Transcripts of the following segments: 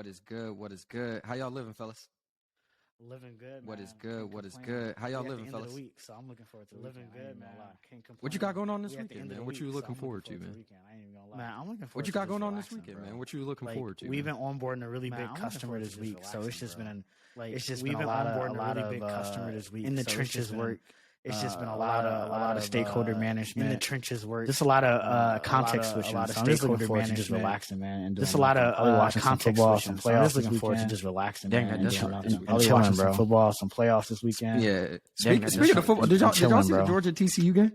What is good? What is good? How y'all living, fellas? Living good. What man. is good? Can't What is complain. good? How y'all We at living, the end of fellas? the week, so I'm looking forward to Living the weekend. good, man. Can't complain. What you got going on this We at the weekend, end of man? the What you week, looking so I'm forward to, looking man? the weekend. I ain't even gonna lie. Man, I'm looking forward What you to got just going on this relaxing, weekend, bro. man? What you looking Like, forward to? we've Man? been onboarding a really Man, big I'm looking customer forward to this just week, so it's just relaxing, been It's just we've been been a lot onboarding a really of big customer this week in the so trenches work. It's just been a lot of stakeholder management in the trenches work. Just a lot of context switching. A lot of So I'm just looking stakeholder forward to just management. relaxing, man. And Just a doing lot nothing. of Probably watching some context football, switching. some So I'm playoffs just this looking forward to weekend. just relaxing, Dang, man. I And just- doing nothing. And Probably chilling, watching some bro. football, some playoffs this weekend. Yeah. Dang, Speaking of football, did y'all chilling, see the bro. Georgia TCU game?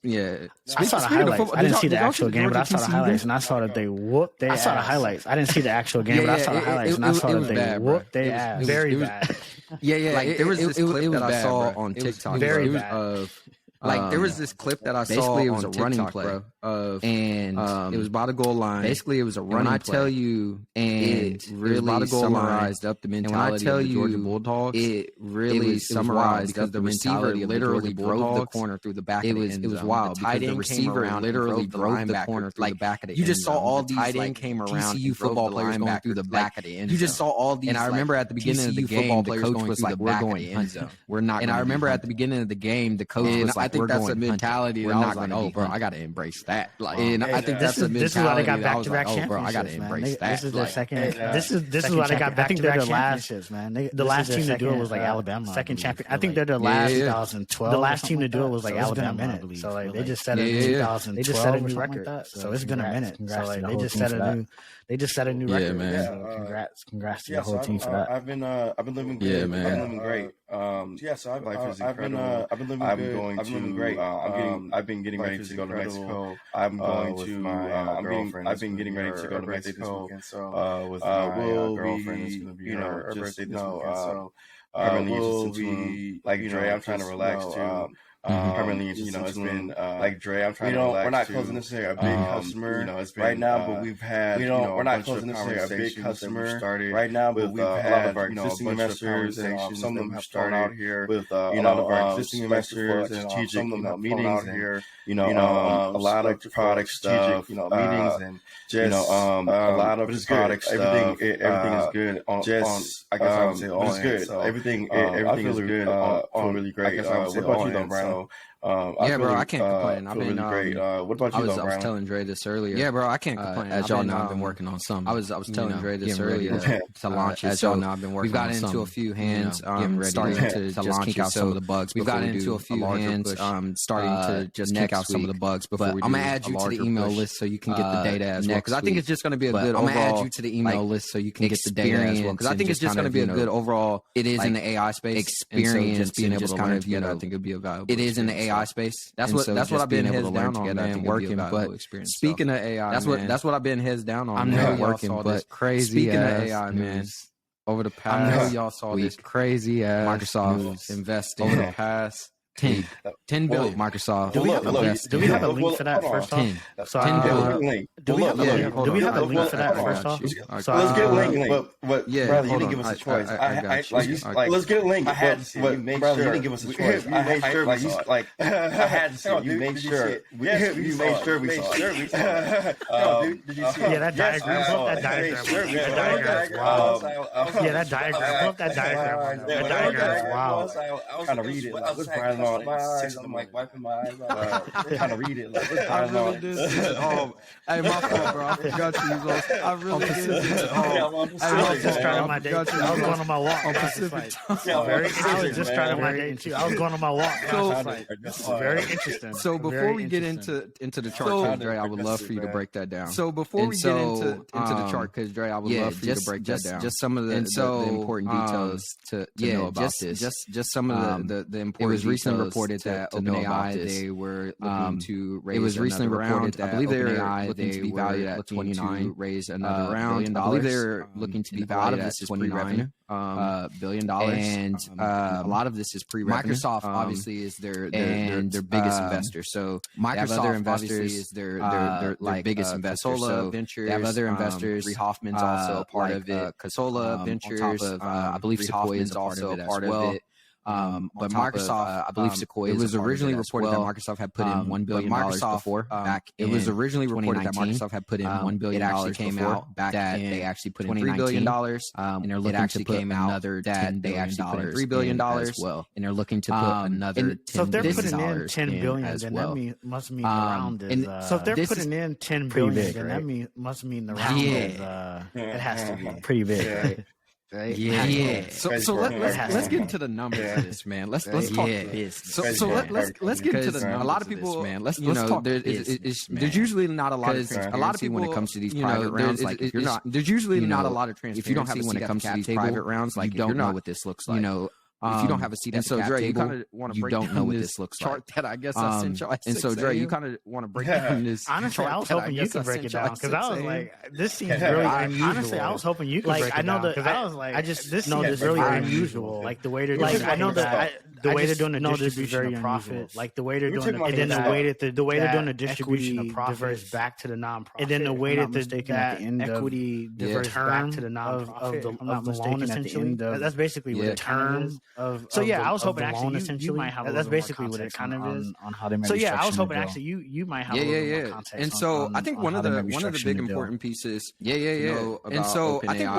Yeah. I saw the Speaking of highlights. football, I didn't did see the y'all actual game, but I saw the Georgia highlights, TCU and I saw that they whooped their ass. I saw the highlights. I didn't see the actual game, but I saw the highlights, and I saw that they whooped their ass. Very bad. Yeah. Like, There was this clip that I saw bro. on It was TikTok. very It was bad. of like there was this clip that I saw. Basically, it was on a running TikTok, play, bro, of and it was by the goal line. basically it was a And running when I play. tell you, And it really really summarized up the And when I mentality tell of the Georgia you, Bulldogs. it really summarized because the receiver literally drove the corner through the back. It of was the end it was zone. wild The because tight the end receiver came around literally and drove the linebacker corner through like the back of the you end just saw zone. all The these tight like end came around TCU and drove football the players going through the linebackers, back like, of the end you zone. just saw all these. And I remember at the beginning of the TCU game, football the players coach going was through like, the "We're back of going the end hunting. zone. We're not." And I remember at the beginning of the game, the coach was like, I think "We're that's going a mentality. We're That I not was like, going to "Oh, be bro, I hunting." got to embrace that." Like, And I think that's a mentality. This is why they got that I was back-to-back like, "Oh, bro, I got to championships, man. embrace that." This is their Like, second. This is why they got back-to-back championships, championships, man. The last team to do it was like Alabama. Second champion. I I think think they're the Yeah, last. yeah. 2012. The last team to do it was like So it's been a Alabama, I minute. believe. So So like they just set a Yeah, new yeah. 2012. They just set a new record. So it's been a minute. So like they just set a new. They just set a new Yeah, record. man. So congrats to the Yeah, whole so team for that. I've been living Yeah, good. man. I've been living great. Yeah, so Life is I've been incredible. living good. I've been living great. I've been getting Life ready is to go to incredible. Mexico. I'm going with to my girlfriend. I've been getting ready to go to birthday Mexico. this weekend. So With my will girlfriend is we, going to be you know, her just birthday this no, weekend. So permanently will just we, like you Dre, know, I'm trying to just, relax you too. know, Permanently, you know, it's into been like Dre, I'm trying to relax we're not too. closing necessarily a big customer, You know, it's been right now, but we've had, we're not a bunch closing of necessarily a big conversations that customer we've started right now, but with we've a lot had of our a existing bunch of investors, and conversations some of that them we've have flown started out here with a a lot lot of our existing investors, and strategic, some of them have flown meetings out and here. a lot of product stuff, meetings and just a lot of but it's product good. stuff. Everything is good. I guess I would say all it's good. So Everything everything is is good. feel really great. I guess I would say what about you though, all Brian? in. Yeah, bro, I can't complain. I've Feel been really great. What about I you was though, I was Brian? telling Dre this earlier. Yeah, bro, I can't complain. As y'all know, I've been working on some. I was telling Dre this getting ready earlier to launch it. as y'all So know, I've been working we've got on into some, a few hands, getting ready starting to to just launch kick it. out some of the bugs. We've before got we into do a few larger hands, push, starting to just kick out some of the bugs before we do. I'm gonna add you to the email list so you can get the data as well. Because I think it's just going to be a good overall. I'm gonna add you to the email list so you can get the data as well. Because I think it's just going to be a good overall. It is in like, the AI space. experience, Just being and able just to kind learn of together. I think it'd be a valuable. It is in the experience. AI space. That's what I've been heads down on, man. Working, but speaking of AI, that's what I've been heads down on. I know y'all saw this crazy. Speaking of AI, man, over the past, I know y'all saw week, this crazy Microsoft investing over the past 10 billion. Microsoft. Do we have a link? Do we have a link for that first off? 10. So 10 billion. link. do we have a link? hold Do we on. have a link for that I first got off? you. So Let's get a link. But Yeah, brother, you hold didn't on. give us a choice. I got you. Let's get a link. I had to see it. You made brother, sure. you didn't give us a choice. You made sure we saw it. I had to see it. You made sure. You made sure we saw it. Did you see it? Yeah, that diagram. Pull up that diagram. That diagram is wild. Yeah, that diagram. Pull up that diagram. That diagram is wild. I was Trying to read it. Like, what's Brian on? I'm like wiping my eyes out. Trying to read it. Like, what's I Brian really on? did see it all. Hey, my fault, bro. I forgot to use those. I really did see it all. I was just starting my day. I was going on my walk. On I was Pacific just time. like, very Pacific, I was just man. starting my day too. I was going on my walk. I was just like, This this is very interesting. So before Very we get interesting. into the chart, So- cause Dre, I would love for you to break that down. So before And we so, get into the chart, cause Dre, I would love for you to break that down. Just some of the, And so, the important details to know about this. Just some of the important. It was recently details reported that to know about OpenAI this. they were looking to raise. It was recently another round. reported that I believe they were OpenAI looking to be they valued were at looking 29. to raise another round. $1 billion. I believe they're looking to be And a lot valued of at this is 29 pre-revenue. $1 billion, And a lot of this is pre-revenue. Microsoft obviously is their biggest investor. So Microsoft they have other investors. obviously is their Like biggest investor. Casola So Ventures. they have other investors. Reed Hoffman's also a part like, of it. Casola On Ventures. top of, I believe Reed Sequoia Hoffman's is also a part as well. of it. But Microsoft, I believe Sequoia. It was originally reported that Microsoft had put in $1 billion before. Back it was originally reported that Microsoft had put in $1 billion. It actually came out back that they actually put in $3 billion, and they're looking to put another $10 billion. $3 billion as well, and they're looking to put another. So if they're putting in $10 billion, then that must mean the round is. So if they're putting in $10 billion, then that must mean the round is. It has to be pretty big, right? Right? Yeah. So let's get into the numbers of this, man. Let's talk this. So let's get into the numbers. A lot of people, man. Let's talk. There's usually not a lot of a lot of people when it comes to these private rounds. Like if you're not, there's usually not a lot of transparency. If you don't have when it comes to these private rounds, like you don't know what this looks like. You know. If you don't have a seat at the cap table, you don't know what this looks like. Chart that I guess I sent y'all. And so, Dre, you kind of want to break down this. Honestly, I was hoping you could break it down because I was like, this seems really unusual. Honestly, I was hoping you could break it down because I was like, this seems really unusual. Like the way they're doing, I know that the way they're doing the distribution of profit, like the way they're doing, and then the way they're doing the distribution of profit diverts back to the nonprofit, and then the way that the equity diverts back to the nonprofit of the loan essentially. That's basically what the term. So yeah, I was hoping actually you might have. That's basically what it kind of is on how they. So yeah, I was hoping actually you might have. Yeah. And so I think one of the big important pieces. And so I think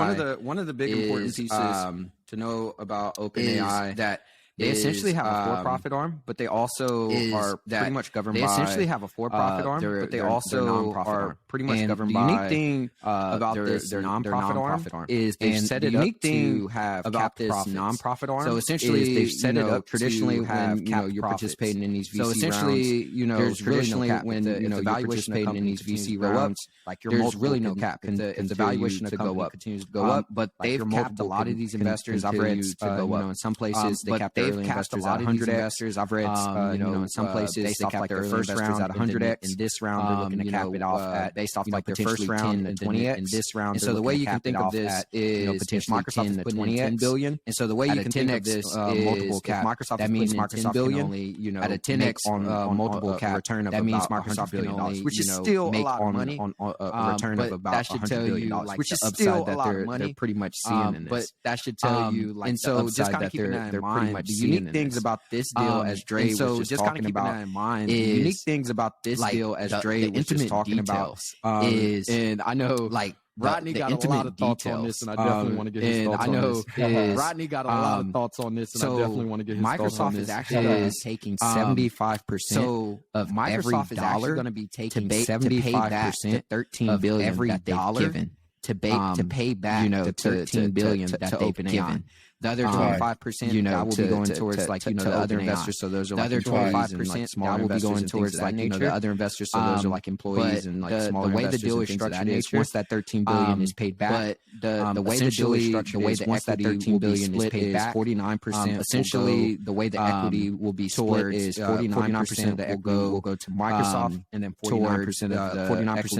one of the big important pieces to know about OpenAI that. They essentially have a for-profit arm, but they also are pretty much governed by. They essentially have a for-profit arm, but they also are pretty much governed by. The unique thing about their nonprofit arm is they've set it up to have about this nonprofit arm. So essentially, they've set it up traditionally when you're participating in these VC rounds. So essentially, there's traditionally when the valuation in these VC rounds, like there's really no cap, and the valuation of go up continues to go up. But they've capped a lot of these investors. I've read to go up in some places they capped. They've cast a lot of 100 investors. I've read, in some places they cap their first round at 100x. In this round, they're looking to cap it off at based off like their first round and 20x. In this round, and so the way you can think of this is potentially Microsoft is putting in 10 billion. And so the way you can think of this multiple cap. Microsoft that means Microsoft can only at a 10x on multiple cap return of that means Microsoft can only which is still a lot of money on a return of about $100 billion, which is still a lot of money. They're pretty much seeing in this. But that should tell you like the upside that they're pretty much seeing. Things about this deal, as Dre was just talking about, in mind, the unique things about this deal, as Dre was just talking about, is, and I know, like Rodney got a lot of thoughts on this, and I definitely want to get his thoughts on this. Rodney got a lot of thoughts on this, and I definitely want to get his thoughts on this. Microsoft is actually taking 75% of Microsoft is actually going to be taking 75% to $13 billion every dollar given to pay back the $13 billion that they've given. The other 25%, that will be going towards like the other investors. So those are the other 25% that will be going towards like the other investors. So those are like employees and like smaller investors. The way the deal is structured is once that $13 billion is paid back, the way the deal is structured is once that $13 billion is paid back, 49%. Essentially, the way the equity will be split is 49% of the equity will go to Microsoft, and then 49% of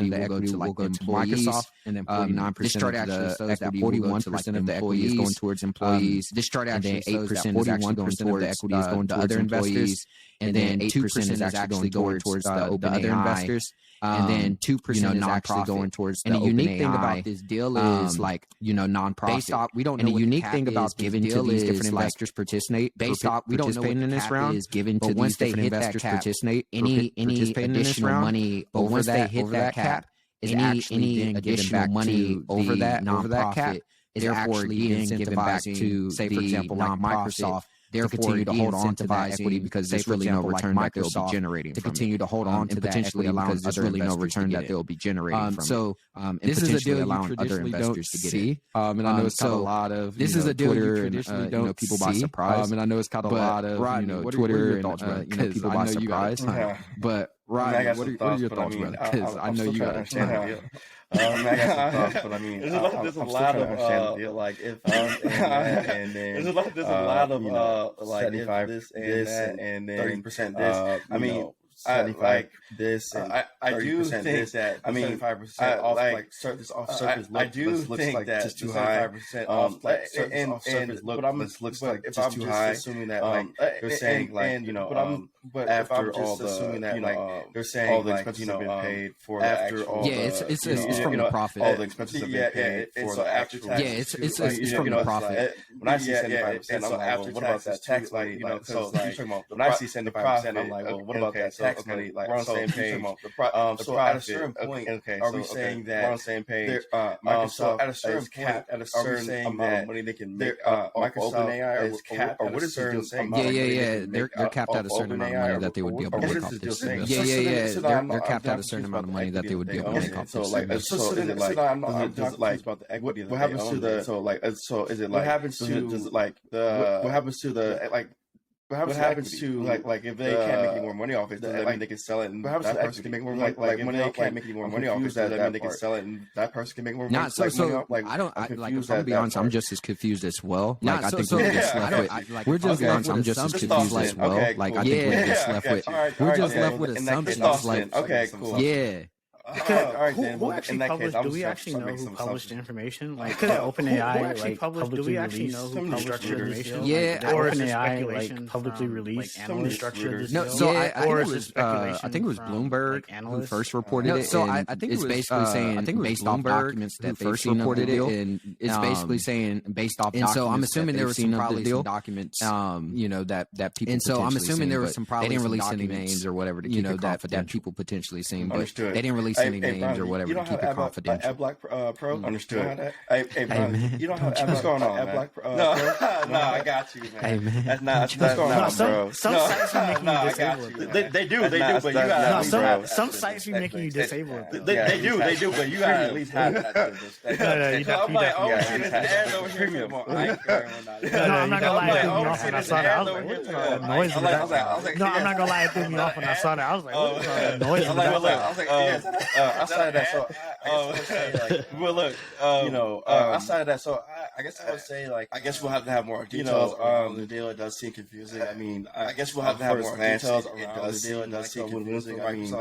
the equity will go to Microsoft, and then 49% of the equity will go to 41% of the equity is going towards employees. This chart actually shows that 41% of the equity is going to other investors, and then 8% is actually going towards the other investors, and then 2% is actually going towards the OpenAI. And the unique thing about this deal is like nonprofit. Based off, we don't know. And the unique thing about giving to these different investors participate. Based off, we don't know what in this round is given to these different investors participate. Any additional money over that cap is actually additional money over that cap. Is actually being given back to, say, for example, like Microsoft, therefore continue to hold on to that equity because there's really no return that they'll be generating. To continue to hold on to that equity because there's really no return that they'll be generating from. So this is a deal allowing other investors to get in. And I know it's caught a lot of this is a deal you traditionally don't people by surprise. And I know it's caught a lot of Twitter and people by surprise. But Rodney, what are your thoughts, brother? Because I know you got to understand the deal. I got some thoughts, but I mean, there's a lot of like if and then there's a lot of like 75 this and that and then 30% this. I mean, 75 this and I do think that I mean 75% off like surface I do think that just too high. 75% off like surface look, but looks like just too high. Assuming that like they're saying like but after all the, assuming that they're saying all the expenses have been paid for after all it's from the profit. All the expenses have been paid for the after tax. Yeah, it's from the profit. When I see 75%, I'm like, well, what about that tax money? So when I see 75%, I'm like, well, what about that tax money? Like, we're on the same page. So at a certain point, are we saying that we're on the same page? Microsoft at a certain point, at a certain amount of money they can make. Microsoft OpenAI is capped, or what is the deal saying? Yeah. They're capped at a certain amount of money that they would be able to make off this. Yeah. They're capped at a certain amount of money that they would be able to make off this. So is it like, does it like about the equity? What happens to the so is it like what happens to does it like the what happens to the like what happens to like if they can't make any more money off it, does that mean they can sell it and that person can make more money? Like when they can't make any more money off it, does that mean they can sell it and that person can make more money? Not so. I don't. Like, if I'm gonna be honest, I'm just as confused as well. Like, I think we're just left with. We're just honest. I'm just as confused as well. Like, I think we're just left with. We're just left with assumptions. Like, okay, cool. Yeah. Who actually published? Do we actually know who published the information? Like OpenAI, who actually published? Do we actually know who published the information? Yeah, or OpenAI like publicly released some of the structure of this deal? No, so I think it was Bloomberg who first reported it. So I think it's basically saying I think based off documents that first reported it, and it's basically saying based off. And so I'm assuming there was some probably some documents, that people. And so I'm assuming there was some probably they didn't release any names or whatever to keep it confidential. That people potentially seen, but they didn't release any names or whatever to keep it confidential. AdBlock Pro? Understood. Hey, man. You don't have what's going on, AdBlock Pro? No, I got you, man. Hey, man. That's not what's going on, bro. Some sites are making you disabled. They do, but you got some sites are making you disabled. They do, but you got to at least have that. I'm like, oh, shit, it's the ads over here. No, I'm not gonna lie, it threw me off when I saw that. I was like, what the noise was that? No, I'm not gonna lie, it threw me off when I saw that. I was like, what the noise was that? I was like, outside of that, so outside of that, so I guess I would say, like, I guess we'll have to have more details around the deal. It does seem confusing. I mean, I guess we'll have to have more details around the deal. It does seem confusing. I mean,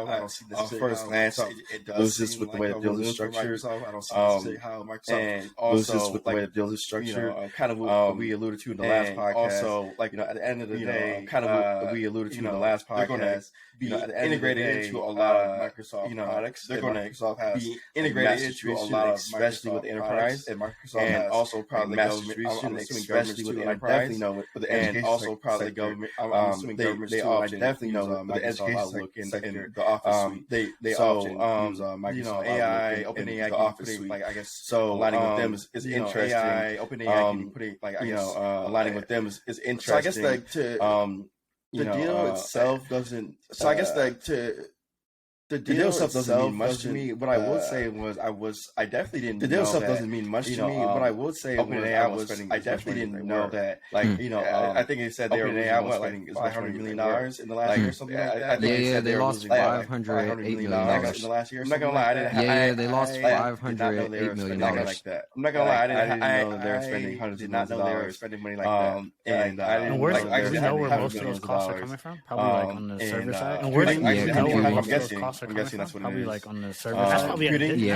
first glance, it does just with the way the deal is structured. I don't see how Microsoft, and also with the way the deal is structured, kind of what we alluded to in the last podcast. Also, like, at the end of the day, kind of what we alluded to in the last podcast. Integrated into a lot of Microsoft products. They're going to be integrated into a lot of, especially with enterprise and Microsoft, and also probably government. Especially with the enterprise, and also probably government. I'm assuming government. They all definitely know the education sector, the Office suite. They all use Microsoft AI, OpenAI, the Office suite. Like, I guess so. Aligning with them is interesting. AI, OpenAI, putting like aligning with them is interesting. So I guess like to the deal itself doesn't. So I guess like the deal itself doesn't mean much to me. What I would say was I definitely didn't. The deal itself doesn't mean much to me. What I would say I definitely didn't know that. Like I think it said they were spending $500 million in the last year or something like that. Yeah, they lost $508 million in the last year. I'm not gonna lie, I didn't. Yeah, they lost $508 million like that. I'm not gonna lie, I didn't know they were spending hundreds of millions of dollars, spending money like that. And I didn't. Do we know where most of those costs are coming from? Probably like on the server side. And where do you know where most of those costs? I'm guessing that's what probably it is. Like on the server. That's probably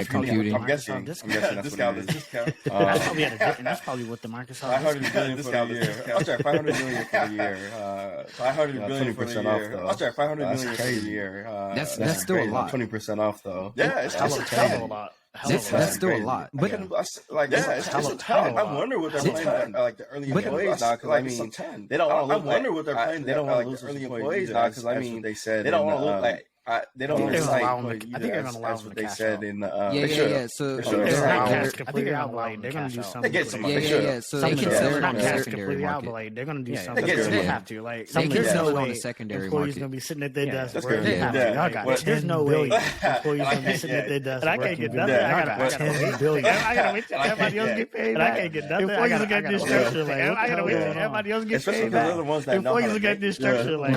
computing. I'm guessing discount. That's probably and that's probably what the Microsoft $500 million for the year. I'll try $500 million for the year. $500 million for the year. I'll try $500 million for the year. That's still a lot. 20% off though. Yeah, it's a lot. That's still a lot. But like, it's a ton. I wonder what they're playing like the early employees now, because I mean, they don't want to. I wonder what they're playing. They don't want to lose early employees now, because I mean, they said they don't want to look like. They don't want to cite. I think they're going to allow them to cash out. Yeah. So they're completely out. They're going to do something. They get some. Yeah. So they're not cash completely out, but like they're going to do something. They have to. Like there's no way employees going to be sitting at their desk. They have to. Y'all got it. There's no way employees going to be sitting at their desk. And I can't get nothing. I got $10 billion. I got to wait till everybody else get paid. And I can't get nothing. Employees look at this structure like I got to wait till everybody else get paid. Employees look at this structure like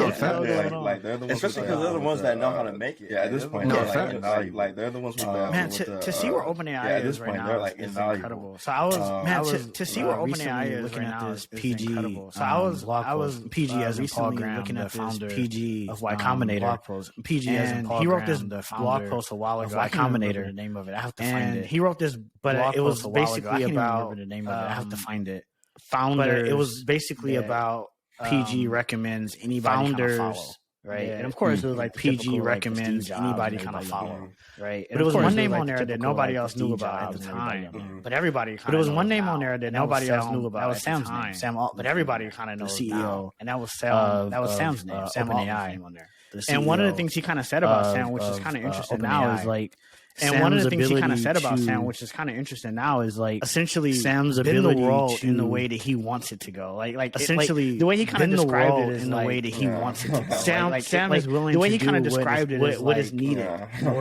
especially because they're the ones that know how to make it. At this point, like they're the ones who man to see where OpenAI is right now is incredible. So I was to see where OpenAI is right now is PG. So I was PG as recently looking at founders PG of Y Combinator. PG as he wrote this blog post a while ago. Y Combinator, the name of it. I have to find it. He wrote this, but it was basically about the name of it. I have to find it. Founder. It was basically about PG recommends anybody follow. right? And of course, it was like PG recommends anybody kind of follow, right? But it was one name on there that nobody else knew about at the time, but everybody. But it was one name on there that nobody else knew about. That was Sam's name, Sam. But everybody kind of knows the CEO, and that was Sam. That was Sam's name, Sam OpenAI name on there. And one of the things he kind of said about Sam, which is kind of interesting now, is like. And one of the things he kind of said about Sam, which is kind of interesting now, is like essentially Sam's ability to in the way that he wants it to go. Like essentially the way he kind of described it is in the way that he wants it to go. Sam is willing the way he kind of described it is what is needed.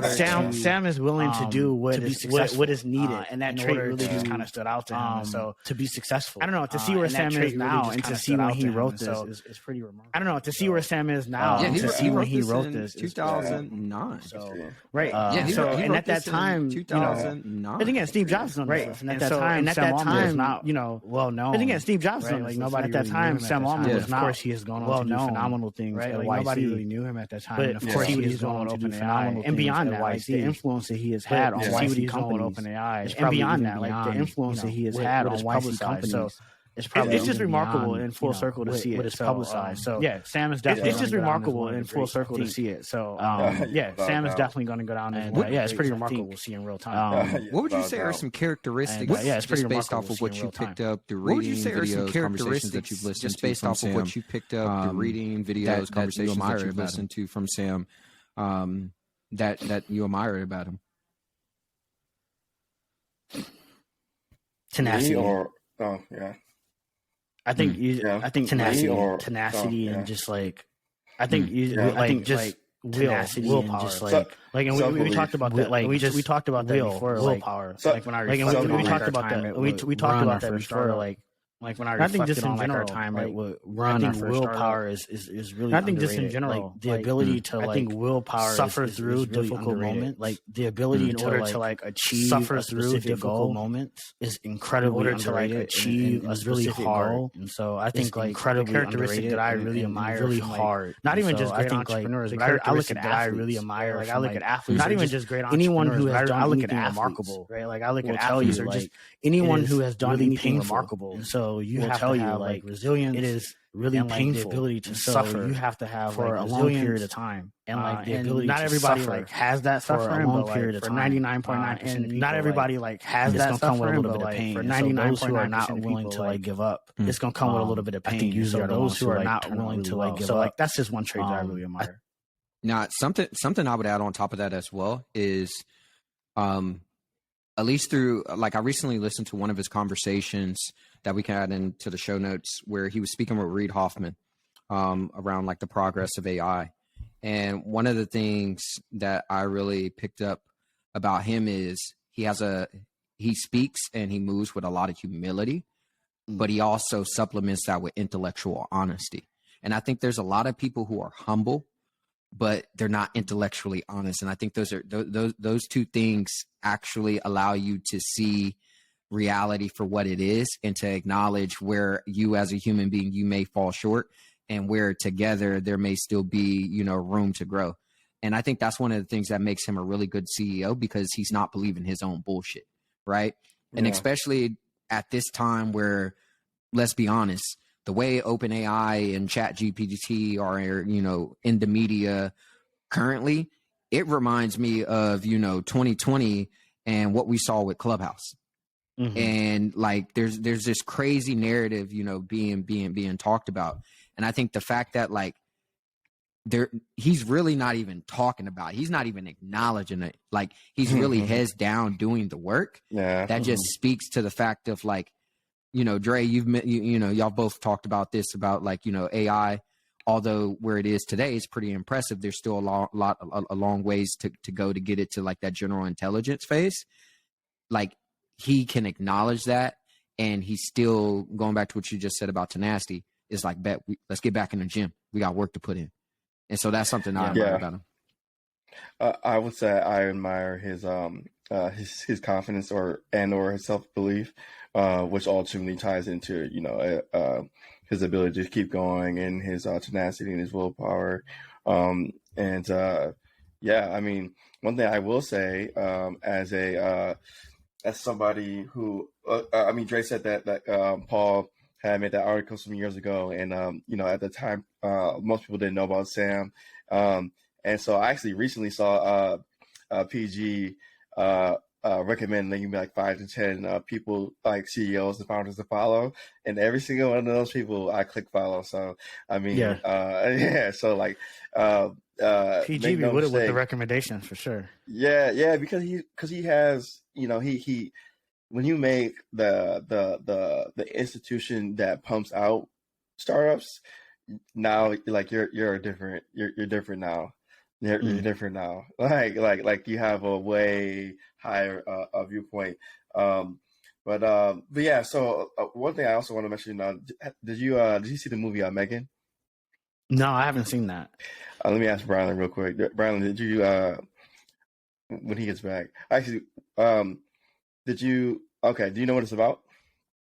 Sam is willing to do what is needed, and that trait really just kind of stood out to him. So to be successful, I don't know, to see where Sam is now and to see when he wrote this is pretty remarkable. I don't know, to see where Sam is now and to see when he wrote this 2009. So right, so and at that time, 2009. I think Steve Jobs was on right, and at that time, Sam not well known. I think Steve Jobs, right? Like nobody at that time, Sam Altman was not. Of course, he has gone on to do phenomenal things, right? Like nobody really knew him at that time, but of course, he was going on to do phenomenal and beyond that, like the influence that he has had on YC companies, OpenAI, and beyond that, like the influence that he has had on YC companies. So it's just remarkable in full circle to see it. What is publicized. So yeah, Sam is definitely. It's just remarkable in full circle to see it. So yeah, Sam is definitely going to go down there. Yeah, it's pretty remarkable to see in real time. What would you say are some characteristics? Yeah, it's pretty based off of what you picked up through reading videos, conversations that you've listened to. Just based off of what you picked up through reading videos, conversations that you've listened to from Sam, that you admire about him. Tenacity. I think I think tenacity and just like I think just tenacity and just like and we talked about that we talked about that before willpower like when I reflected on we talked about that we talked about that before like when I reflected on like our time right run I think willpower is really I think just in general like the ability to like I think willpower suffer through difficult moments like the ability in order to like achieve suffer through difficult moments is incredibly underrated to like achieve a really hard and so I think like incredibly characteristic that I really admire really hard not even just great entrepreneurs but I look at that I really admire like I look at athletes not even just great anyone who has done anything remarkable right like I look at athletes or just anyone who has done anything remarkable so you have to have like resilience. It is really painful. The ability to suffer. You have to have for a long period of time, and like the ability. Not everybody like has that suffering for a long period of time. For 99.9%, and not everybody like has that suffering. Come with a little bit of pain. For 99.9% who are not willing to like give up, it's gonna come with a little bit of pain. I think usually are those who are not willing to like give up. So like that's just one trait that I really admire. Now something I would add on top of that as well is, at least through like I recently listened to one of his conversations that we can add into the show notes where he was speaking with Reid Hoffman around like the progress of AI. And one of the things that I really picked up about him is he speaks and he moves with a lot of humility, but he also supplements that with intellectual honesty. And I think there's a lot of people who are humble, but they're not intellectually honest. And I think those two things actually allow you to see reality for what it is and to acknowledge where you as a human being, you may fall short and where together there may still be, room to grow. And I think that's one of the things that makes him a really good CEO because he's not believing his own bullshit. Right. Yeah. And especially at this time where, let's be honest, the way OpenAI and ChatGPT are, in the media currently, it reminds me of, 2020 and what we saw with Clubhouse. Mm-hmm. And like, there's this crazy narrative, being talked about. And I think the fact that like he's really not even talking about it. He's not even acknowledging it. Like he's really heads down doing the work. Yeah. That just speaks to the fact of like, Dre, y'all both talked about this about like, AI, although where it is today is pretty impressive. There's still a long ways to go to get it to like that general intelligence phase. Like he can acknowledge that. And he's still going back to what you just said about tenacity. It's like, let's get back in the gym. We got work to put in. And so that's something I admire about him. I would say I admire his confidence or his self-belief, which ultimately ties into, his ability to keep going and his tenacity and his willpower. I mean, one thing I will say, as somebody who, Dre said that Paul had made that article some years ago, and at the time, most people didn't know about Sam, and so I actually recently saw PG recommend maybe like 5 to 10 people, like CEOs and founders to follow, and every single one of those people I click follow. So I mean, so like PG be with the recommendations for sure. Yeah, because he has, he when you make the institution that pumps out startups, now like you're different now. You're different now. Like you have a way higher viewpoint. But yeah. So one thing I also want to mention. Did you see the movie Megan? No, I haven't seen that. Let me ask Brylan real quick. Brylan, did you when he gets back? Actually, did you? Okay. Do you know what it's about?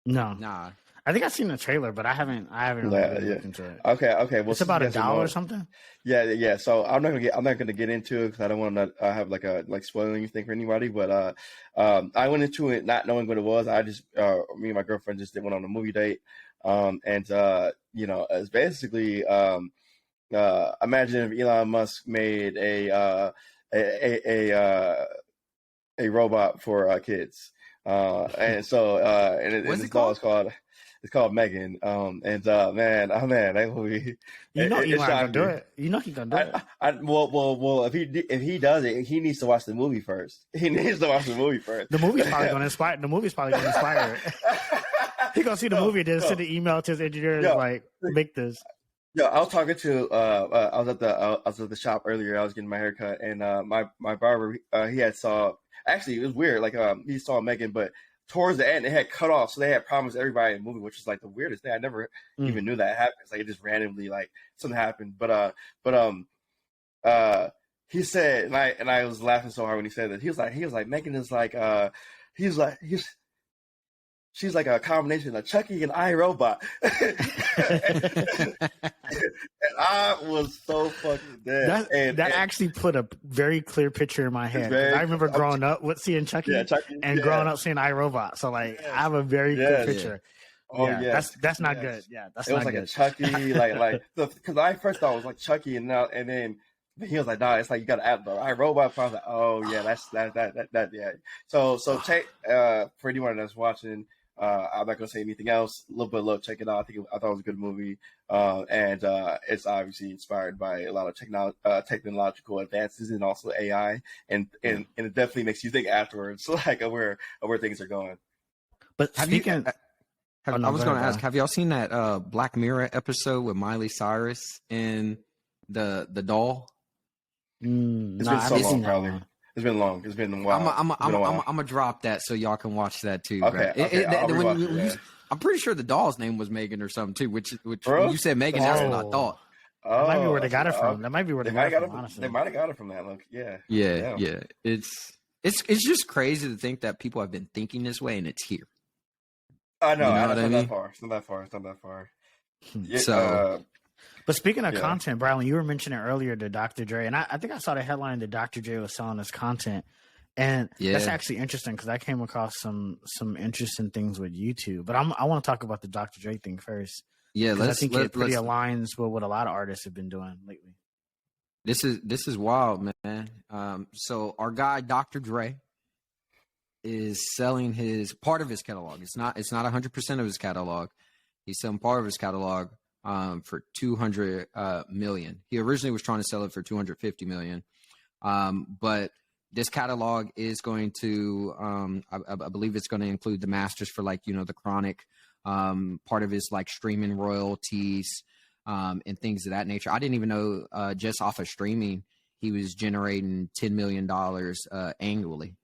No. Nah. I think I've seen the trailer, but I haven't really looked into it. Okay. Well, it's about a doll or something. Yeah. So I'm not gonna get into it because I don't want to have like spoiling anything for anybody. But I went into it not knowing what it was. I just me and my girlfriend just went on a movie date, and it's basically imagine if Elon Musk made a robot for kids, and so and this doll is called. It's called Megan. Man, that movie. He's gonna do it. He's gonna do it. Well, if he does it, he needs to watch the movie first. The movie's probably gonna inspire. It. He gonna see the movie, then send an email to his engineers like, make this. Yeah, I was talking to I was at the shop earlier. I was getting my haircut, and my barber he had saw. Actually, it was weird. Like he saw Megan, but towards the end, it had cut off, so they had promised everybody in the movie, which is like the weirdest thing. I never even knew that happened. It's like it just randomly like something happened. But he said, and I was laughing so hard when he said that. He was like Megan is like she's like a combination of Chucky and iRobot. And I was so fucking dead. That actually put a very clear picture in my head. I remember growing up with seeing Chucky, and growing up seeing iRobot. So like I have a very clear picture. Oh yeah, that's not good. Yeah, that's it not was like good. A Chucky, like because I first thought it was like Chucky, and then he was like, "Nah, it's like you got to add the iRobot." I was like, "Oh yeah, that's that yeah." So take for anyone that's watching. I'm not gonna say anything else. Look, check it out. I thought it was a good movie, and it's obviously inspired by a lot of technological advances and also AI, and it definitely makes you think afterwards, like of where things are going. But I was going to ask, have y'all seen that Black Mirror episode with Miley Cyrus and the doll? It's been so long, probably. It's been long. It's been a while. I'm gonna drop that so y'all can watch that too. Okay. I'm pretty sure the doll's name was Megan or something too. Which when you said Megan, that's what I thought. That might be where they got it from. That might be where they got it from. Honestly, they might have got it from that. Look, yeah. It's just crazy to think that people have been thinking this way and it's here. I know. It's not that far. So. But speaking of content, Brylan, you were mentioning earlier to Dr. Dre, and I think I saw the headline that Dr. Dre was selling his content, and that's actually interesting because I came across some interesting things with YouTube. But I want to talk about the Dr. Dre thing first. Yeah, I think it pretty aligns with what a lot of artists have been doing lately. This is wild, man. So our guy Dr. Dre is selling part of his catalog. It's not 100% of his catalog. He's selling part of his catalog. For $200 million. He originally was trying to sell it for $250 million. But this catalog is going to, I believe it's going to include the masters for the Chronic, part of his streaming royalties, and things of that nature. I didn't even know just off of streaming, he was generating $10 million annually,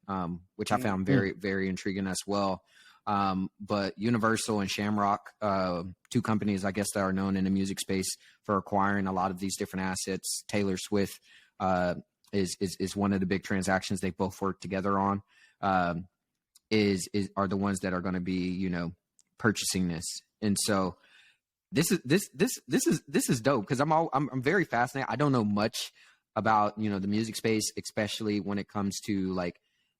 which I found very, very intriguing as well. But Universal and Shamrock, two companies, I guess, that are known in the music space for acquiring a lot of these different assets. Taylor Swift is one of the big transactions they both worked together on. Are the ones that are going to be purchasing this, and so this is dope because I'm very fascinated. I don't know much about the music space, especially when it comes to